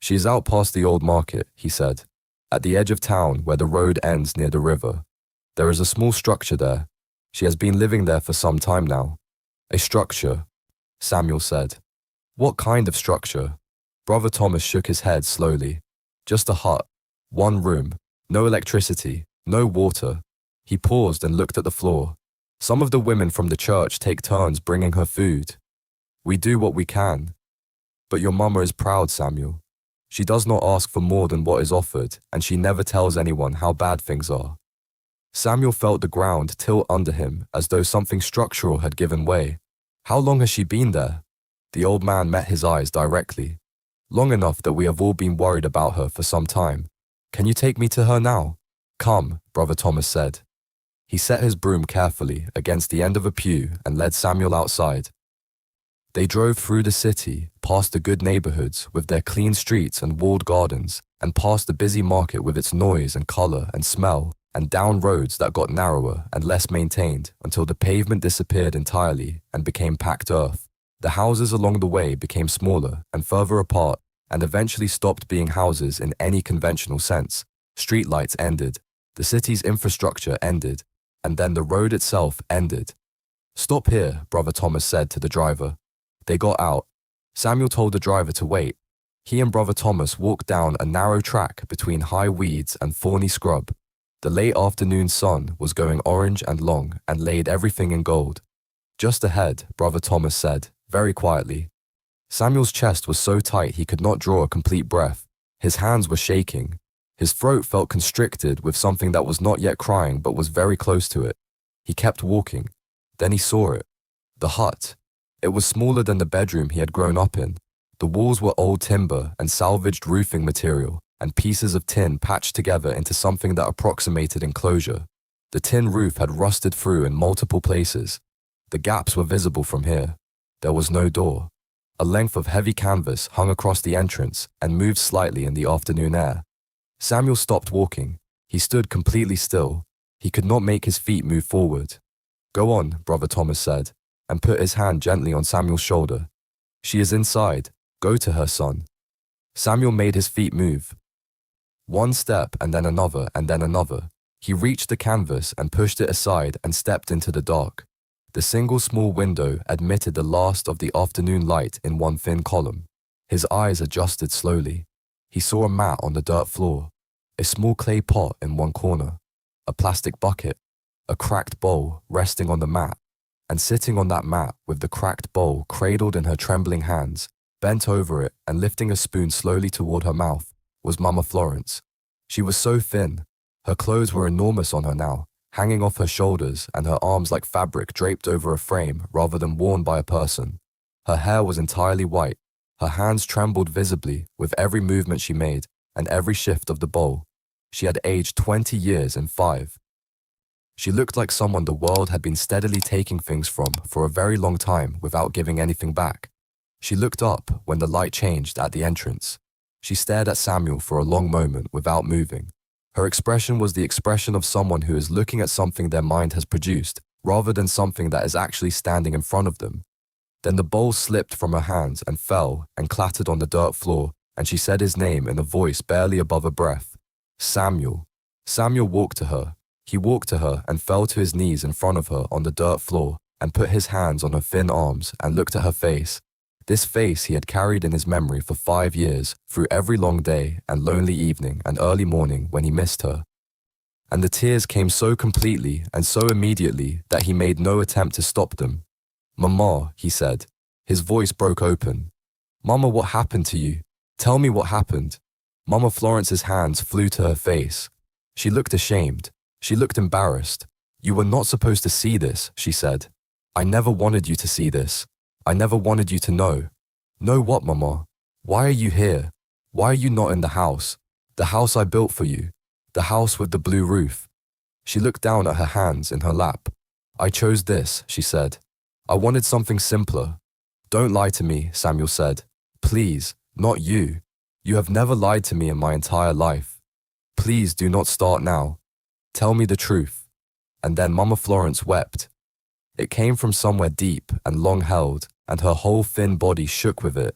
"She is out past the old market," he said, "at the edge of town where the road ends near the river. There is a small structure there. She has been living there for some time now." "A structure," Samuel said. "What kind of structure?" Brother Thomas shook his head slowly. "Just a hut. One room. No electricity. No water." He paused and looked at the floor. "Some of the women from the church take turns bringing her food." We do what we can. But your mama is proud, Samuel. She does not ask for more than what is offered, and she never tells anyone how bad things are. Samuel felt the ground tilt under him as though something structural had given way. How long has she been there? The old man met his eyes directly. Long enough that we have all been worried about her for some time. Can you take me to her now? Come, Brother Thomas said. He set his broom carefully against the end of a pew and led Samuel outside. They drove through the city, past the good neighborhoods with their clean streets and walled gardens, and past the busy market with its noise and color and smell, and down roads that got narrower and less maintained until the pavement disappeared entirely and became packed earth. The houses along the way became smaller and further apart and eventually stopped being houses in any conventional sense. Streetlights ended, the city's infrastructure ended, and then the road itself ended. Stop here, Brother Thomas said to the driver. They got out. Samuel told the driver to wait. He and Brother Thomas walked down a narrow track between high weeds and thorny scrub. The late afternoon sun was going orange and long and laid everything in gold. Just ahead, Brother Thomas said, very quietly. Samuel's chest was so tight he could not draw a complete breath. His hands were shaking. His throat felt constricted with something that was not yet crying but was very close to it. He kept walking. Then he saw it. The hut. It was smaller than the bedroom he had grown up in. The walls were old timber and salvaged roofing material, and pieces of tin patched together into something that approximated enclosure. The tin roof had rusted through in multiple places. The gaps were visible from here. There was no door. A length of heavy canvas hung across the entrance and moved slightly in the afternoon air. Samuel stopped walking. He stood completely still. He could not make his feet move forward. Go on, Brother Thomas said, and put his hand gently on Samuel's shoulder. She is inside. Go to her, son. Samuel made his feet move. One step and then another and then another. He reached the canvas and pushed it aside and stepped into the dark. The single small window admitted the last of the afternoon light in one thin column. His eyes adjusted slowly. He saw a mat on the dirt floor, a small clay pot in one corner, a plastic bucket, a cracked bowl resting on the mat, and sitting on that mat with the cracked bowl cradled in her trembling hands, bent over it and lifting a spoon slowly toward her mouth, was Mama Florence. She was so thin. Her clothes were enormous on her now, hanging off her shoulders, and her arms like fabric draped over a frame rather than worn by a person. Her hair was entirely white. Her hands trembled visibly with every movement she made and every shift of the bowl. She had aged 20 years in 5. She looked like someone the world had been steadily taking things from for a very long time without giving anything back. She looked up when the light changed at the entrance. She stared at Samuel for a long moment without moving. Her expression was the expression of someone who is looking at something their mind has produced, rather than something that is actually standing in front of them. Then the bowl slipped from her hands and fell and clattered on the dirt floor, and she said his name in a voice barely above a breath. Samuel. Samuel walked to her. He walked to her and fell to his knees in front of her on the dirt floor and put his hands on her thin arms and looked at her face. This face he had carried in his memory for 5 years, through every long day and lonely evening and early morning when he missed her. And the tears came so completely and so immediately that he made no attempt to stop them. Mama, he said. His voice broke open. Mama, what happened to you? Tell me what happened. Mama Florence's hands flew to her face. She looked ashamed. She looked embarrassed. You were not supposed to see this, she said. I never wanted you to see this. I never wanted you to know. Know what, Mama? Why are you here? Why are you not in the house? The house I built for you. The house with the blue roof. She looked down at her hands in her lap. I chose this, she said. I wanted something simpler. Don't lie to me, Samuel said. Please, not you. You have never lied to me in my entire life. Please do not start now. Tell me the truth. And then Mama Florence wept. It came from somewhere deep and long held, and her whole thin body shook with it.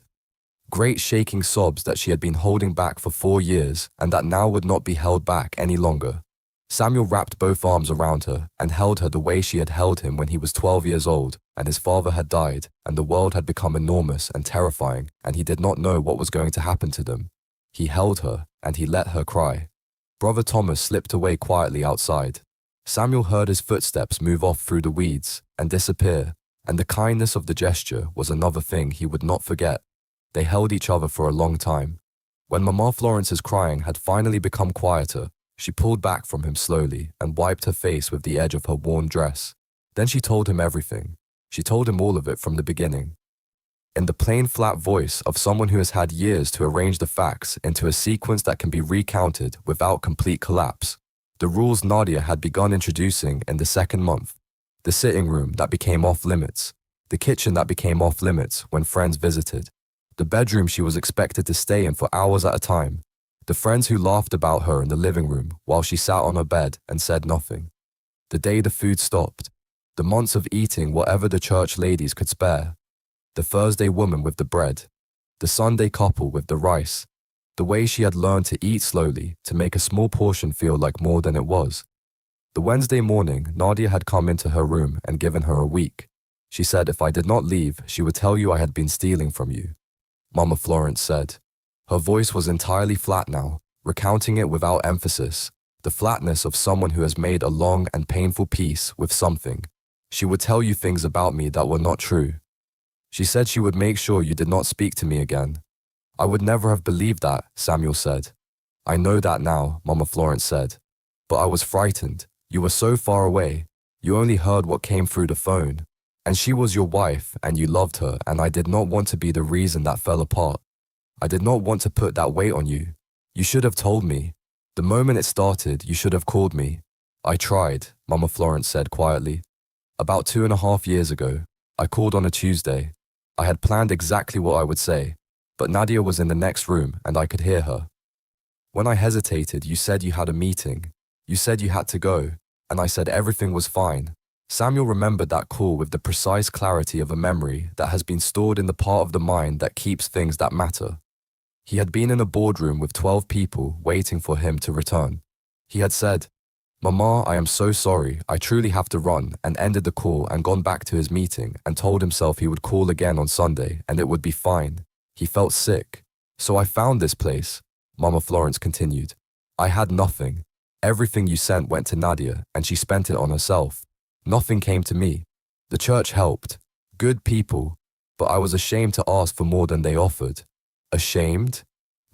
Great shaking sobs that she had been holding back for 4 years and that now would not be held back any longer. Samuel wrapped both arms around her and held her the way she had held him when he was 12 years old and his father had died and the world had become enormous and terrifying and he did not know what was going to happen to them. He held her and he let her cry. Brother Thomas slipped away quietly outside. Samuel heard his footsteps move off through the weeds and disappear, And the kindness of the gesture was another thing he would not forget. They held each other for a long time. When Mama Florence's crying had finally become quieter, she pulled back from him slowly and wiped her face with the edge of her worn dress. Then she told him everything. She told him all of it from the beginning. In the plain, flat voice of someone who has had years to arrange the facts into a sequence that can be recounted without complete collapse. The rules Nadia had begun introducing in the second month. The sitting room that became off limits. The kitchen that became off limits when friends visited. The bedroom she was expected to stay in for hours at a time. The friends who laughed about her in the living room while she sat on her bed and said nothing. The day the food stopped. The months of eating whatever the church ladies could spare. The Thursday woman with the bread. The Sunday couple with the rice. The way she had learned to eat slowly to make a small portion feel like more than it was. The Wednesday morning, Nadia had come into her room and given her a week. She said if I did not leave, she would tell you I had been stealing from you. Mama Florence said. Her voice was entirely flat now, recounting it without emphasis, the flatness of someone who has made a long and painful peace with something. She would tell you things about me that were not true. She said she would make sure you did not speak to me again. I would never have believed that, Samuel said. I know that now, Mama Florence said. But I was frightened. You were so far away. You only heard what came through the phone. And she was your wife, and you loved her, and I did not want to be the reason that fell apart. I did not want to put that weight on you. You should have told me. The moment it started, you should have called me. I tried, Mama Florence said quietly. About 2.5 years ago, I called on a Tuesday. I had planned exactly what I would say, but Nadia was in the next room and I could hear her. When I hesitated, you said you had a meeting. You said you had to go, and I said everything was fine. Samuel remembered that call with the precise clarity of a memory that has been stored in the part of the mind that keeps things that matter. He had been in a boardroom with 12 people waiting for him to return. He had said, Mama, I am so sorry, I truly have to run, and ended the call and gone back to his meeting and told himself he would call again on Sunday and it would be fine. He felt sick. So I found this place, Mama Florence continued. I had nothing. Everything you sent went to Nadia and she spent it on herself. Nothing came to me. The church helped. Good people. But I was ashamed to ask for more than they offered. Ashamed?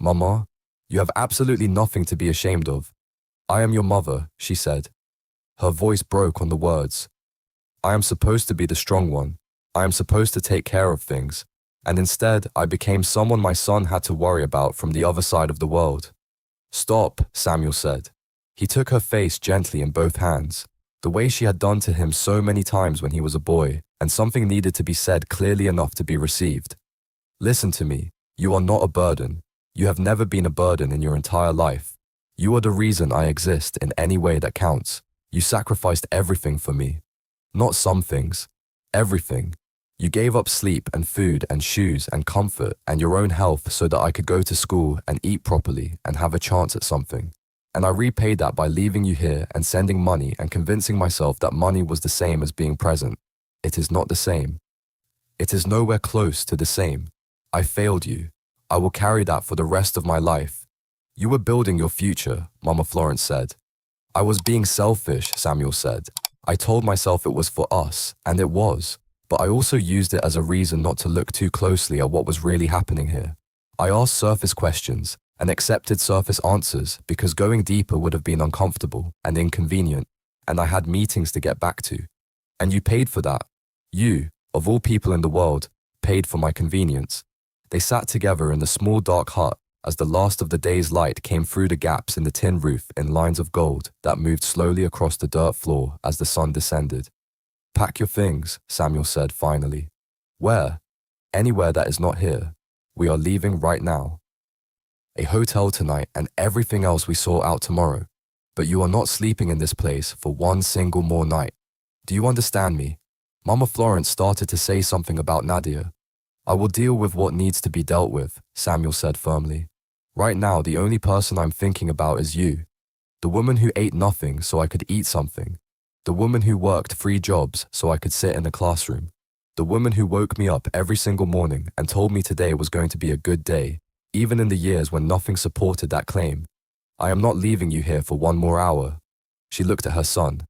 Mama, you have absolutely nothing to be ashamed of. I am your mother, she said. Her voice broke on the words. I am supposed to be the strong one. I am supposed to take care of things. And instead, I became someone my son had to worry about from the other side of the world. Stop, Samuel said. He took her face gently in both hands, the way she had done to him so many times when he was a boy, and something needed to be said clearly enough to be received. Listen to me. You are not a burden. You have never been a burden in your entire life. You are the reason I exist in any way that counts. You sacrificed everything for me. Not some things. Everything. You gave up sleep and food and shoes and comfort and your own health so that I could go to school and eat properly and have a chance at something. And I repaid that by leaving you here and sending money and convincing myself that money was the same as being present. It is not the same. It is nowhere close to the same. I failed you. I will carry that for the rest of my life. You were building your future, Mama Florence said. I was being selfish, Samuel said. I told myself it was for us, and it was, but I also used it as a reason not to look too closely at what was really happening here. I asked surface questions and accepted surface answers because going deeper would have been uncomfortable and inconvenient, and I had meetings to get back to. And you paid for that. You, of all people in the world, paid for my convenience. They sat together in the small dark hut as the last of the day's light came through the gaps in the tin roof in lines of gold that moved slowly across the dirt floor as the sun descended. Pack your things, Samuel said finally. Where? Anywhere that is not here. We are leaving right now. A hotel tonight and everything else we sort out tomorrow. But you are not sleeping in this place for one single more night. Do you understand me? Mama Florence started to say something about Nadia. I will deal with what needs to be dealt with, Samuel said firmly. Right now, the only person I'm thinking about is you. The woman who ate nothing so I could eat something. The woman who worked 3 jobs so I could sit in a classroom. The woman who woke me up every single morning and told me today was going to be a good day, even in the years when nothing supported that claim. I am not leaving you here for one more hour. She looked at her son.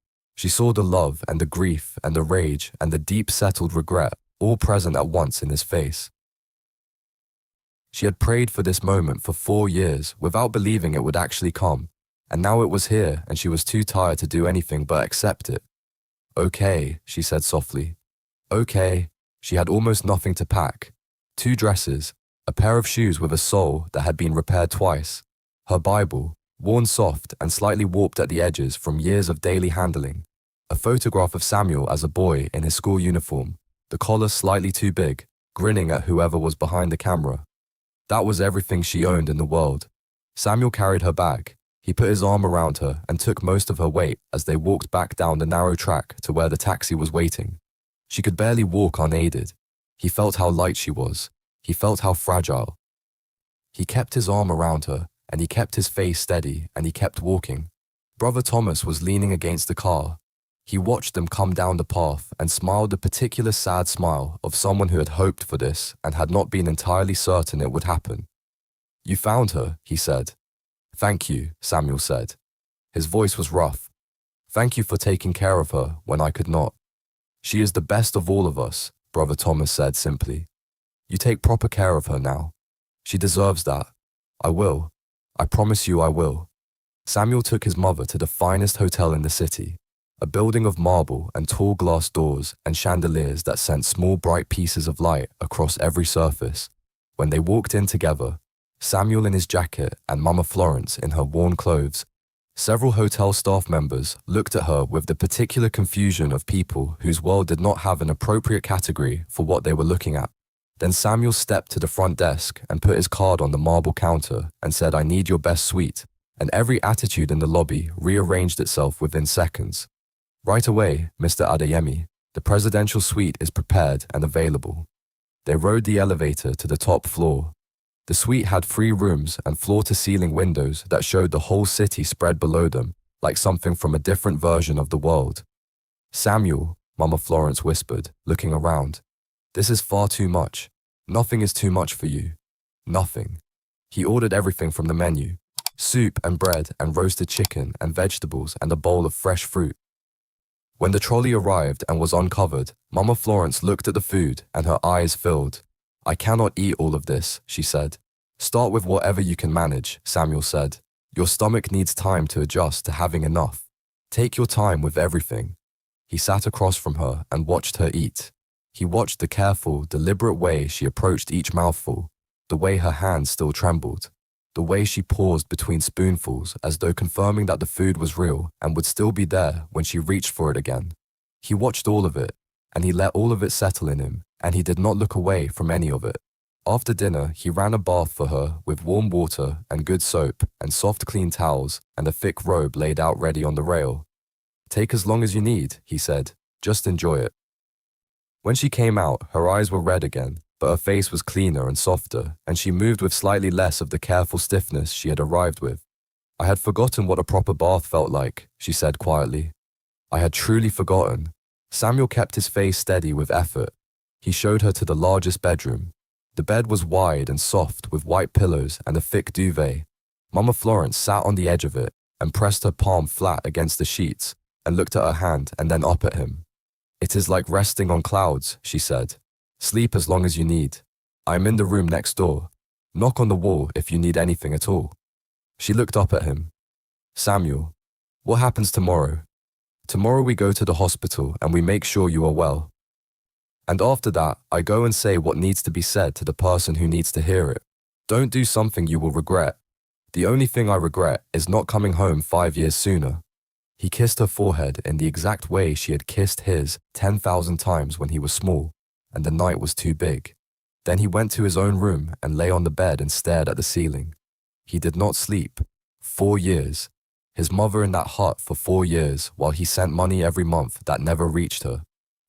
She saw the love and the grief and the rage and the deep-settled regret all present at once in his face. She had prayed for this moment for 4 years without believing it would actually come, and now it was here and she was too tired to do anything but accept it. "Okay," she said softly. "Okay." She had almost nothing to pack. 2 dresses, a pair of shoes with a sole that had been repaired twice, her Bible, worn soft and slightly warped at the edges from years of daily handling, a photograph of Samuel as a boy in his school uniform, the collar slightly too big, grinning at whoever was behind the camera. That was everything she owned in the world. Samuel carried her bag. He put his arm around her and took most of her weight as they walked back down the narrow track to where the taxi was waiting. She could barely walk unaided. He felt how light she was. He felt how fragile. He kept his arm around her, and he kept his face steady, and he kept walking. Brother Thomas was leaning against the car. He watched them come down the path and smiled a particular sad smile of someone who had hoped for this and had not been entirely certain it would happen. "You found her," he said. "Thank you," Samuel said. His voice was rough. "Thank you for taking care of her when I could not." "She is the best of all of us," Brother Thomas said simply. "You take proper care of her now. She deserves that. I will. I promise you I will." Samuel took his mother to the finest hotel in the city, a building of marble and tall glass doors and chandeliers that sent small bright pieces of light across every surface. When they walked in together, Samuel in his jacket and Mama Florence in her worn clothes, several hotel staff members looked at her with the particular confusion of people whose world did not have an appropriate category for what they were looking at. Then Samuel stepped to the front desk and put his card on the marble counter and said, "I need your best suite," and every attitude in the lobby rearranged itself within seconds. "Right away, Mr. Adeyemi. The presidential suite is prepared and available." They rode the elevator to the top floor. The suite had 3 rooms and floor-to-ceiling windows that showed the whole city spread below them, like something from a different version of the world. "Samuel," Mama Florence whispered, looking around. "This is far too much. Nothing is too much for you. Nothing." He ordered everything from the menu: soup and bread and roasted chicken and vegetables and a bowl of fresh fruit. When the trolley arrived and was uncovered, Mama Florence looked at the food and her eyes filled. "I cannot eat all of this," she said. "Start with whatever you can manage," Samuel said. "Your stomach needs time to adjust to having enough. Take your time with everything." He sat across from her and watched her eat. He watched the careful, deliberate way she approached each mouthful, the way her hands still trembled, the way she paused between spoonfuls as though confirming that the food was real and would still be there when she reached for it again. He watched all of it, and he let all of it settle in him, and he did not look away from any of it. After dinner, he ran a bath for her with warm water and good soap and soft clean towels and a thick robe laid out ready on the rail. "Take as long as you need," he said. "Just enjoy it." When she came out, her eyes were red again, but her face was cleaner and softer, and she moved with slightly less of the careful stiffness she had arrived with. "I had forgotten what a proper bath felt like," she said quietly. "I had truly forgotten." Samuel kept his face steady with effort. He showed her to the largest bedroom. The bed was wide and soft with white pillows and a thick duvet. Mama Florence sat on the edge of it and pressed her palm flat against the sheets and looked at her hand and then up at him. "It is like resting on clouds," she said. "Sleep as long as you need. I am in the room next door. Knock on the wall if you need anything at all." She looked up at him. "Samuel, what happens tomorrow?" "Tomorrow we go to the hospital and we make sure you are well. And after that, I go and say what needs to be said to the person who needs to hear it. Don't do something you will regret. The only thing I regret is not coming home 5 years sooner." He kissed her forehead in the exact way she had kissed his 10,000 times when he was small, and the night was too big. Then he went to his own room and lay on the bed and stared at the ceiling. He did not sleep. 4 years. His mother in that hut for 4 years while he sent money every month that never reached her.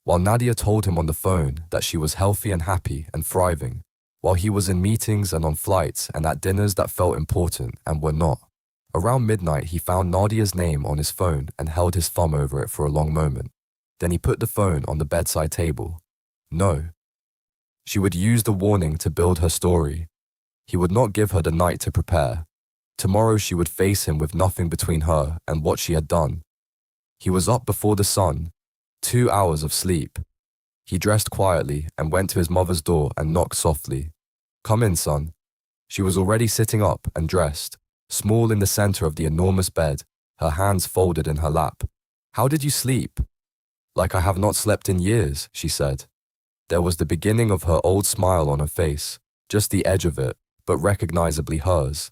While Nadia told him on the phone that she was healthy and happy and thriving. While he was in meetings and on flights and at dinners that felt important and were not. Around midnight, he found Nadia's name on his phone and held his thumb over it for a long moment. Then he put the phone on the bedside table. No. She would use the warning to build her story. He would not give her the night to prepare. Tomorrow she would face him with nothing between her and what she had done. He was up before the sun, 2 hours of sleep. He dressed quietly and went to his mother's door and knocked softly. "Come in, son." She was already sitting up and dressed, small in the center of the enormous bed, her hands folded in her lap. "How did you sleep?" "Like I have not slept in years," she said. There was the beginning of her old smile on her face, just the edge of it, but recognizably hers.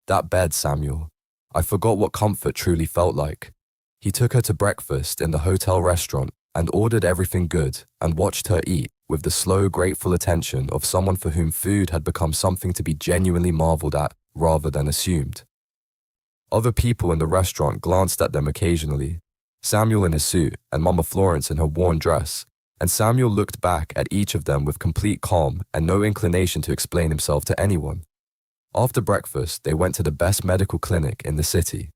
That bed, Samuel. I forgot what comfort truly felt like. He took her to breakfast in the hotel restaurant and ordered everything good and watched her eat with the slow, grateful attention of someone for whom food had become something to be genuinely marveled at rather than assumed. Other people in the restaurant glanced at them occasionally, Samuel in his suit and Mama Florence in her worn dress, and Samuel looked back at each of them with complete calm and no inclination to explain himself to anyone. After breakfast, they went to the best medical clinic in the city.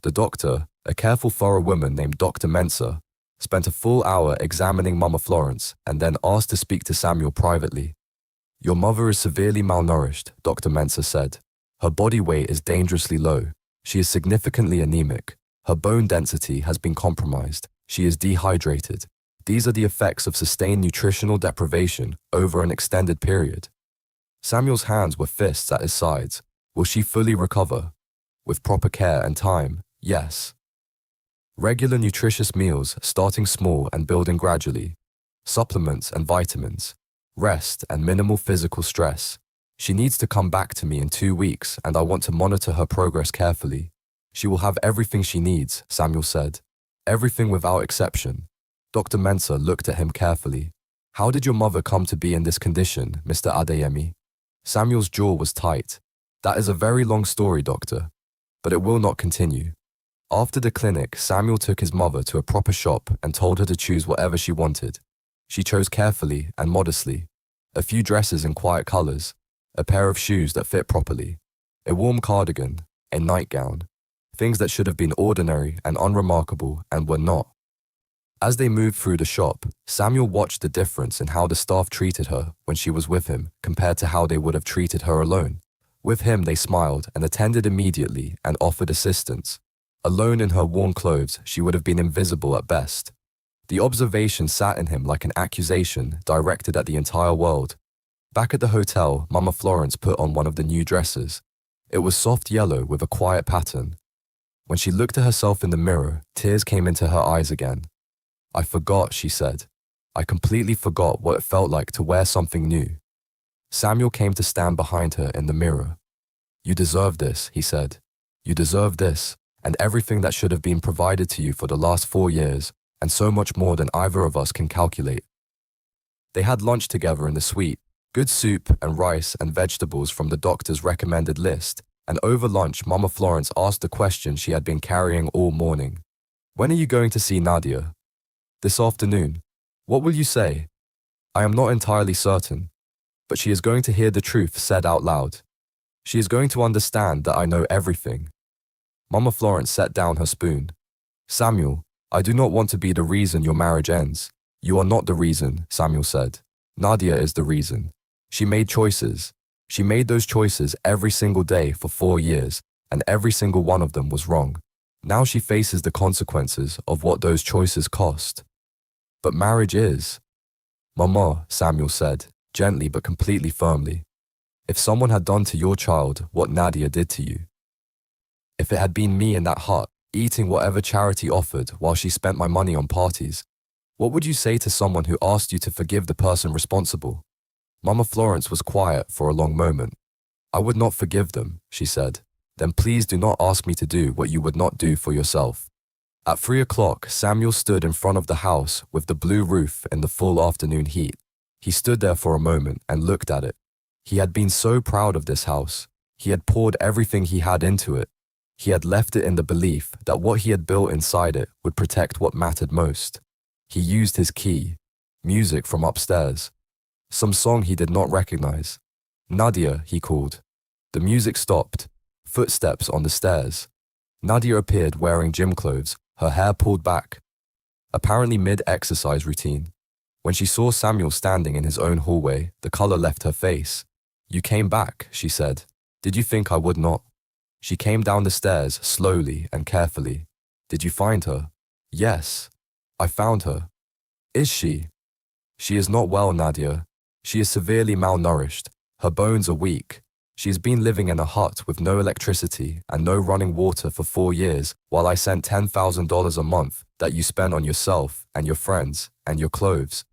The doctor, a careful, thorough woman named Dr. Mensah, spent a full hour examining Mama Florence and then asked to speak to Samuel privately. "Your mother is severely malnourished," Dr. Mensah said. "Her body weight is dangerously low. She is significantly anemic. Her bone density has been compromised. She is dehydrated. These are the effects of sustained nutritional deprivation over an extended period." Samuel's hands were fists at his sides. Will she fully recover? With proper care and time, yes. Regular nutritious meals, starting small and building gradually. Supplements and vitamins. Rest and minimal physical stress. She needs to come back to me in 2 weeks, and I want to monitor her progress carefully. She will have everything she needs, Samuel said. Everything without exception. Dr. Mensah looked at him carefully. "How did your mother come to be in this condition, Mr. Adeyemi?" Samuel's jaw was tight. "That is a very long story, doctor, but it will not continue." After the clinic, Samuel took his mother to a proper shop and told her to choose whatever she wanted. She chose carefully and modestly. A few dresses in quiet colors, a pair of shoes that fit properly, a warm cardigan, a nightgown, things that should have been ordinary and unremarkable and were not. As they moved through the shop, Samuel watched the difference in how the staff treated her when she was with him compared to how they would have treated her alone. With him, they smiled and attended immediately and offered assistance. Alone in her worn clothes, she would have been invisible at best. The observation sat in him like an accusation directed at the entire world. Back at the hotel, Mama Florence put on one of the new dresses. It was soft yellow with a quiet pattern. When she looked at herself in the mirror, tears came into her eyes again. "I forgot," she said. "I completely forgot what it felt like to wear something new." Samuel came to stand behind her in the mirror. "You deserve this," he said. "You deserve this, and everything that should have been provided to you for the last 4 years, and so much more than either of us can calculate." They had lunch together in the suite, good soup and rice and vegetables from the doctor's recommended list, and over lunch Mama Florence asked the question she had been carrying all morning. "When are you going to see Nadia?" "This afternoon." "What will you say?" "I am not entirely certain, but she is going to hear the truth said out loud. She is going to understand that I know everything." Mama Florence set down her spoon. "Samuel, I do not want to be the reason your marriage ends." "You are not the reason," Samuel said. "Nadia is the reason. She made choices. She made those choices every single day for 4 years, and every single one of them was wrong. Now she faces the consequences of what those choices cost." "But marriage is." "Mama," Samuel said, gently but completely firmly. "If someone had done to your child what Nadia did to you, if it had been me in that hut, eating whatever charity offered while she spent my money on parties, what would you say to someone who asked you to forgive the person responsible?" Mama Florence was quiet for a long moment. "I would not forgive them," she said. "Then please do not ask me to do what you would not do for yourself." At 3 o'clock, Samuel stood in front of the house with the blue roof in the full afternoon heat. He stood there for a moment and looked at it. He had been so proud of this house. He had poured everything he had into it. He had left it in the belief that what he had built inside it would protect what mattered most. He used his key, music from upstairs, some song he did not recognize. "Nadia," he called. The music stopped. Footsteps on the stairs. Nadia appeared wearing gym clothes, her hair pulled back, apparently mid-exercise routine. When she saw Samuel standing in his own hallway, the color left her face. "You came back," she said. "Did you think I would not?" She came down the stairs slowly and carefully. "Did you find her?" Yes. I found her. Is she? She is not well, Nadia. She is severely malnourished. Her bones are weak. She has been living in a hut with no electricity and no running water for 4 years while I sent $10,000 a month that you spent on yourself and your friends and your clothes.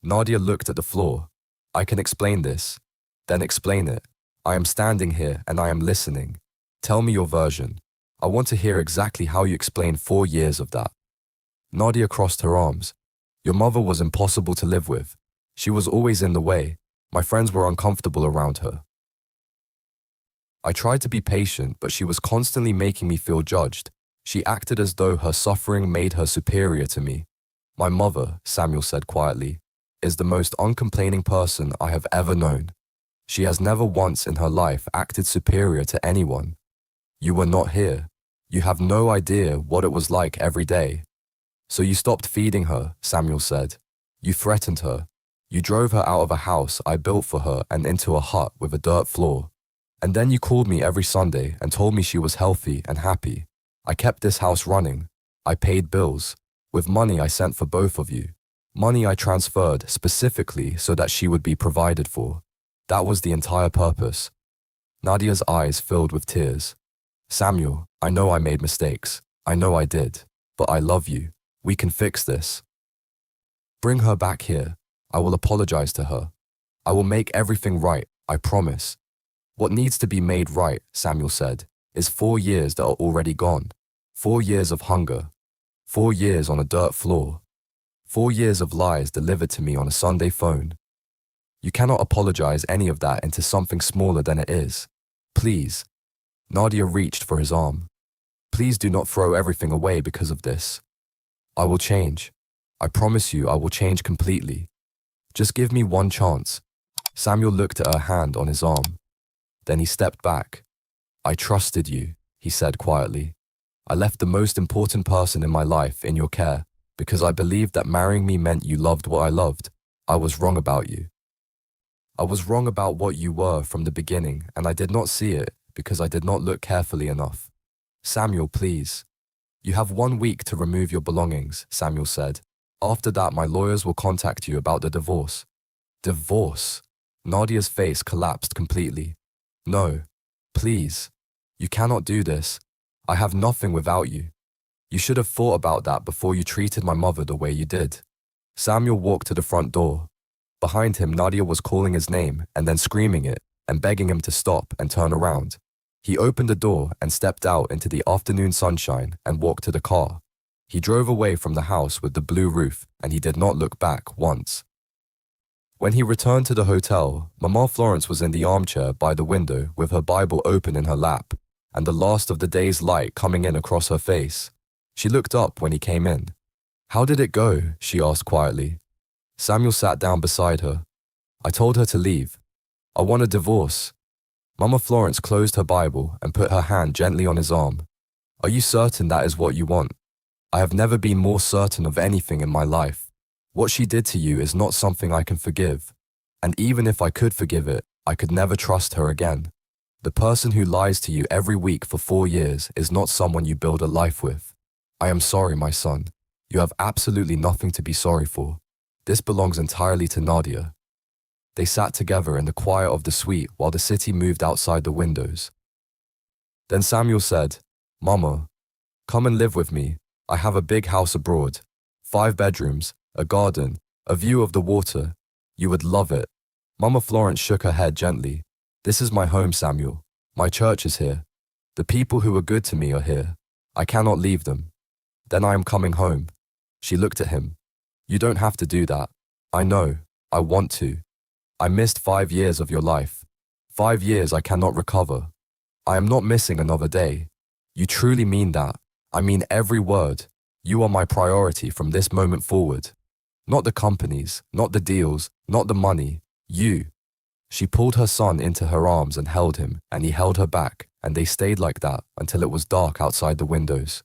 Nadia looked at the floor. I can explain this. Then explain it. I am standing here and I am listening. Tell me your version. I want to hear exactly how you explain 4 years of that. Nadia crossed her arms. Your mother was impossible to live with. She was always in the way. My friends were uncomfortable around her. I tried to be patient, but she was constantly making me feel judged. She acted as though her suffering made her superior to me. My mother, Samuel said quietly, is the most uncomplaining person I have ever known. She has never once in her life acted superior to anyone. You were not here. You have no idea what it was like every day. So you stopped feeding her, Samuel said. You threatened her. You drove her out of a house I built for her and into a hut with a dirt floor. And then you called me every Sunday and told me she was healthy and happy. I kept this house running. I paid bills. With money I sent for both of you. Money I transferred specifically so that she would be provided for. That was the entire purpose. Nadia's eyes filled with tears. Samuel, I know I made mistakes. I know I did. But I love you. We can fix this. Bring her back here. I will apologize to her. I will make everything right, I promise. What needs to be made right, Samuel said, is 4 years that are already gone. 4 years of hunger. 4 years on a dirt floor. 4 years of lies delivered to me on a Sunday phone. You cannot apologize any of that into something smaller than it is. Please. Nadia reached for his arm. Please do not throw everything away because of this. I will change. I promise you I will change completely. Just give me one chance. Samuel looked at her hand on his arm. Then he stepped back. I trusted you, he said quietly. I left the most important person in my life in your care because I believed that marrying me meant you loved what I loved. I was wrong about you. I was wrong about what you were from the beginning, and I did not see it because I did not look carefully enough. Samuel, please. You have 1 week to remove your belongings, Samuel said. After that, my lawyers will contact you about the divorce. Divorce? Nadia's face collapsed completely. No, please. You cannot do this. I have nothing without you. You should have thought about that before you treated my mother the way you did. Samuel walked to the front door. Behind him, Nadia was calling his name and then screaming it and begging him to stop and turn around. He opened the door and stepped out into the afternoon sunshine and walked to the car. He drove away from the house with the blue roof and he did not look back once. When he returned to the hotel, Maman Florence was in the armchair by the window with her Bible open in her lap and the last of the day's light coming in across her face. She looked up when he came in. How did it go? She asked quietly. Samuel sat down beside her. I told her to leave. I want a divorce. Mama Florence closed her Bible and put her hand gently on his arm. Are you certain that is what you want? I have never been more certain of anything in my life. What she did to you is not something I can forgive. And even if I could forgive it, I could never trust her again. The person who lies to you every week for 4 years is not someone you build a life with. I am sorry, my son. You have absolutely nothing to be sorry for. This belongs entirely to Nadia. They sat together in the quiet of the suite while the city moved outside the windows. Then Samuel said, Mama, come and live with me. I have a big house abroad, 5 bedrooms, a garden, a view of the water. You would love it. Mama Florence shook her head gently. This is my home, Samuel. My church is here. The people who are good to me are here. I cannot leave them. Then I am coming home. She looked at him. You don't have to do that. I know. I want to. I missed 5 years of your life. 5 years I cannot recover. I am not missing another day. You truly mean that. I mean every word. You are my priority from this moment forward. Not the companies, not the deals, not the money. You. She pulled her son into her arms and held him, and he held her back, and they stayed like that until it was dark outside the windows.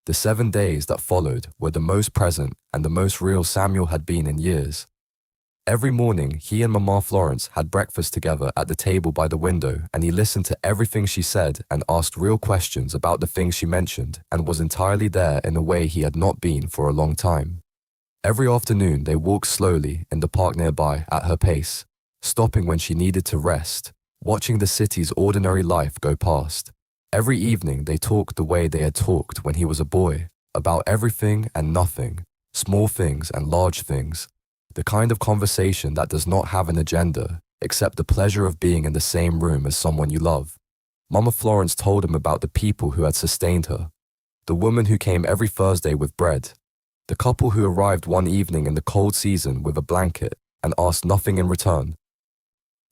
The 7 days that followed were the most present and the most real Samuel had been in years. Every morning, he and Mama Florence had breakfast together at the table by the window, and he listened to everything she said and asked real questions about the things she mentioned and was entirely there in a way he had not been for a long time. Every afternoon, they walked slowly in the park nearby at her pace, stopping when she needed to rest, watching the city's ordinary life go past. Every evening, they talked the way they had talked when he was a boy, about everything and nothing, small things and large things. The kind of conversation that does not have an agenda, except the pleasure of being in the same room as someone you love. Mama Florence told him about the people who had sustained her. The woman who came every Thursday with bread. The couple who arrived one evening in the cold season with a blanket and asked nothing in return.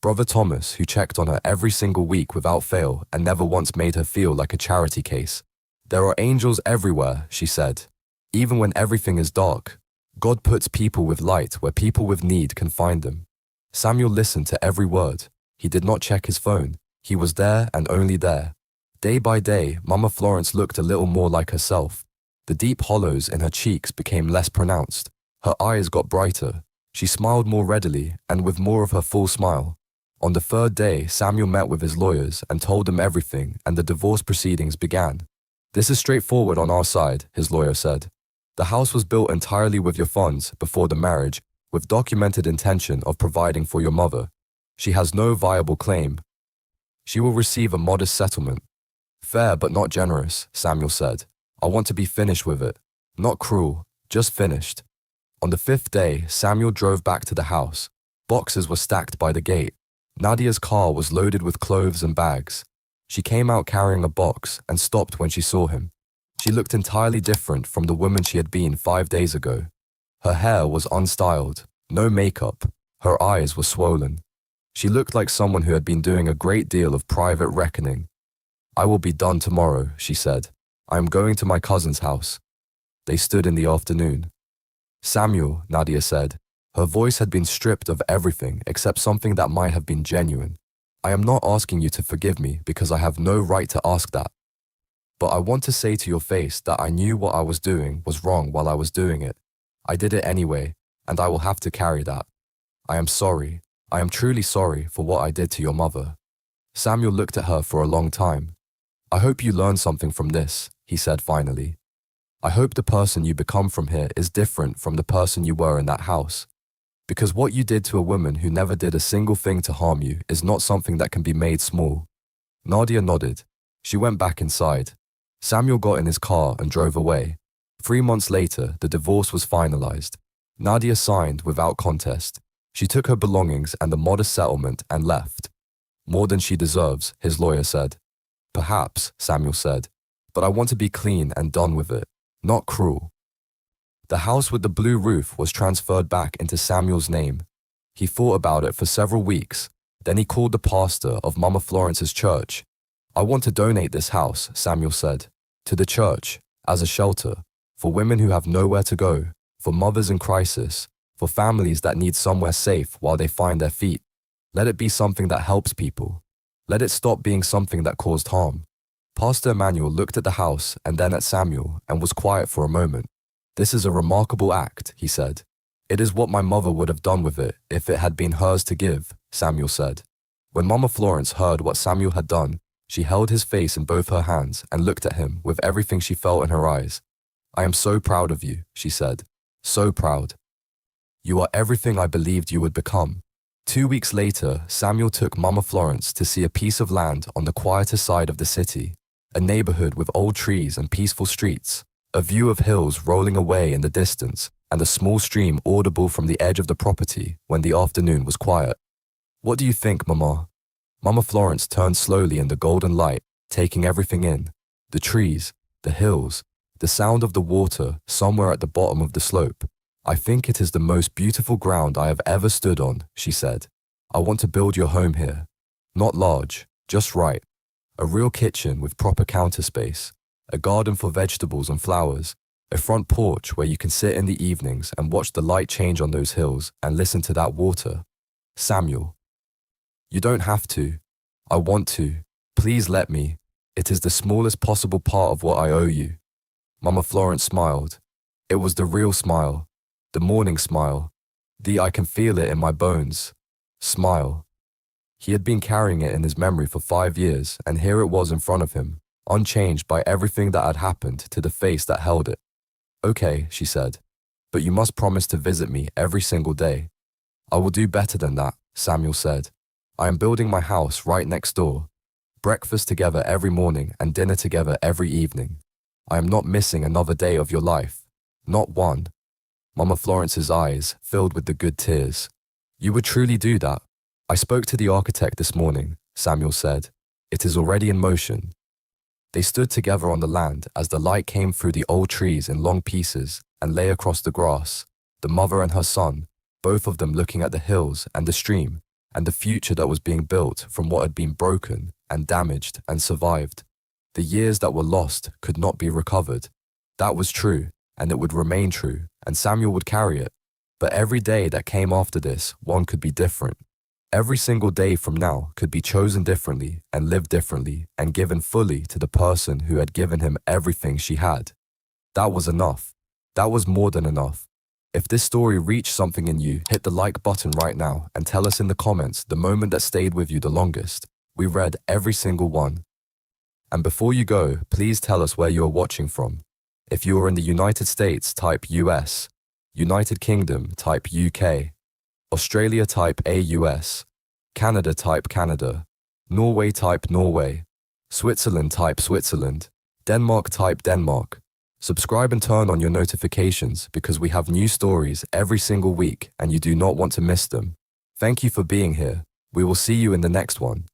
Brother Thomas, who checked on her every single week without fail and never once made her feel like a charity case. There are angels everywhere, she said. Even when everything is dark, God puts people with light where people with need can find them. Samuel listened to every word. He did not check his phone. He was there and only there. Day by day, Mama Florence looked a little more like herself. The deep hollows in her cheeks became less pronounced. Her eyes got brighter. She smiled more readily and with more of her full smile. On the third day, Samuel met with his lawyers and told them everything, and the divorce proceedings began. "This is straightforward on our side," his lawyer said. "The house was built entirely with your funds before the marriage, with documented intention of providing for your mother. She has no viable claim. She will receive a modest settlement." "Fair but not generous," Samuel said. "I want to be finished with it. Not cruel, just finished." On the fifth day, Samuel drove back to the house. Boxes were stacked by the gate. Nadia's car was loaded with clothes and bags. She came out carrying a box and stopped when she saw him. She looked entirely different from the woman she had been 5 days ago. Her hair was unstyled, no makeup. Her eyes were swollen. She looked like someone who had been doing a great deal of private reckoning. "I will be done tomorrow," she said. "I am going to my cousin's house." They stood in the afternoon. "Samuel," Nadia said. Her voice had been stripped of everything except something that might have been genuine. "I am not asking you to forgive me because I have no right to ask that. But I want to say to your face that I knew what I was doing was wrong while I was doing it. I did it anyway, and I will have to carry that. I am sorry. I am truly sorry for what I did to your mother." Samuel looked at her for a long time. "I hope you learned something from this," he said finally. "I hope the person you become from here is different from the person you were in that house. Because what you did to a woman who never did a single thing to harm you is not something that can be made small." Nadia nodded. She went back inside. Samuel got in his car and drove away. 3 months later, the divorce was finalized. Nadia signed without contest. She took her belongings and the modest settlement and left. "More than she deserves," his lawyer said. "Perhaps," Samuel said, "but I want to be clean and done with it, not cruel." The house with the blue roof was transferred back into Samuel's name. He thought about it for several weeks. Then he called the pastor of Mama Florence's church. "I want to donate this house," Samuel said, "to the church, as a shelter, for women who have nowhere to go, for mothers in crisis, for families that need somewhere safe while they find their feet. Let it be something that helps people. Let it stop being something that caused harm." Pastor Emmanuel looked at the house and then at Samuel and was quiet for a moment. "This is a remarkable act," he said. "It is what my mother would have done with it if it had been hers to give," Samuel said. When Mama Florence heard what Samuel had done, she held his face in both her hands and looked at him with everything she felt in her eyes. "I am so proud of you," she said. "So proud. You are everything I believed you would become." 2 weeks later, Samuel took Mama Florence to see a piece of land on the quieter side of the city, a neighborhood with old trees and peaceful streets, a view of hills rolling away in the distance, and a small stream audible from the edge of the property when the afternoon was quiet. "What do you think, Mama?" Mama Florence turned slowly in the golden light, taking everything in. The trees, the hills, the sound of the water somewhere at the bottom of the slope. "I think it is the most beautiful ground I have ever stood on," she said. "I want to build your home here. Not large, just right. A real kitchen with proper counter space, a garden for vegetables and flowers, a front porch where you can sit in the evenings and watch the light change on those hills and listen to that water." "Samuel, you don't have to. I want to. Please let me. It is the smallest possible part of what I owe you." Mama Florence smiled. It was the real smile, the morning smile, I can feel it in my bones. Smile. He had been carrying it in his memory for 5 years, and here it was in front of him, unchanged by everything that had happened to the face that held it. Okay, she said, but you must promise to visit me every single day. I will do better than that, Samuel said. I am building my house right next door. Breakfast together every morning and dinner together every evening. I am not missing another day of your life. Not one. Mama Florence's eyes filled with the good tears. You would truly do that? I spoke to the architect this morning, Samuel said. It is already in motion. They stood together on the land as the light came through the old trees in long pieces and lay across the grass, the mother and her son, both of them looking at the hills and the stream and the future that was being built from what had been broken and damaged and survived. The years that were lost could not be recovered. That was true, and it would remain true, and Samuel would carry it. But every day that came after this, one could be different. Every single day from now could be chosen differently and lived differently and given fully to the person who had given him everything she had. That was enough. That was more than enough. If this story reached something in you, hit the like button right now and tell us in the comments the moment that stayed with you the longest. We read every single one. And before you go, please tell us where you are watching from. If you are in the United States, type US. United Kingdom, type UK. Australia, type AUS. Canada, type Canada. Norway, type Norway. Switzerland, type Switzerland. Denmark, type Denmark. Subscribe and turn on your notifications because we have new stories every single week and you do not want to miss them. Thank you for being here. We will see you in the next one.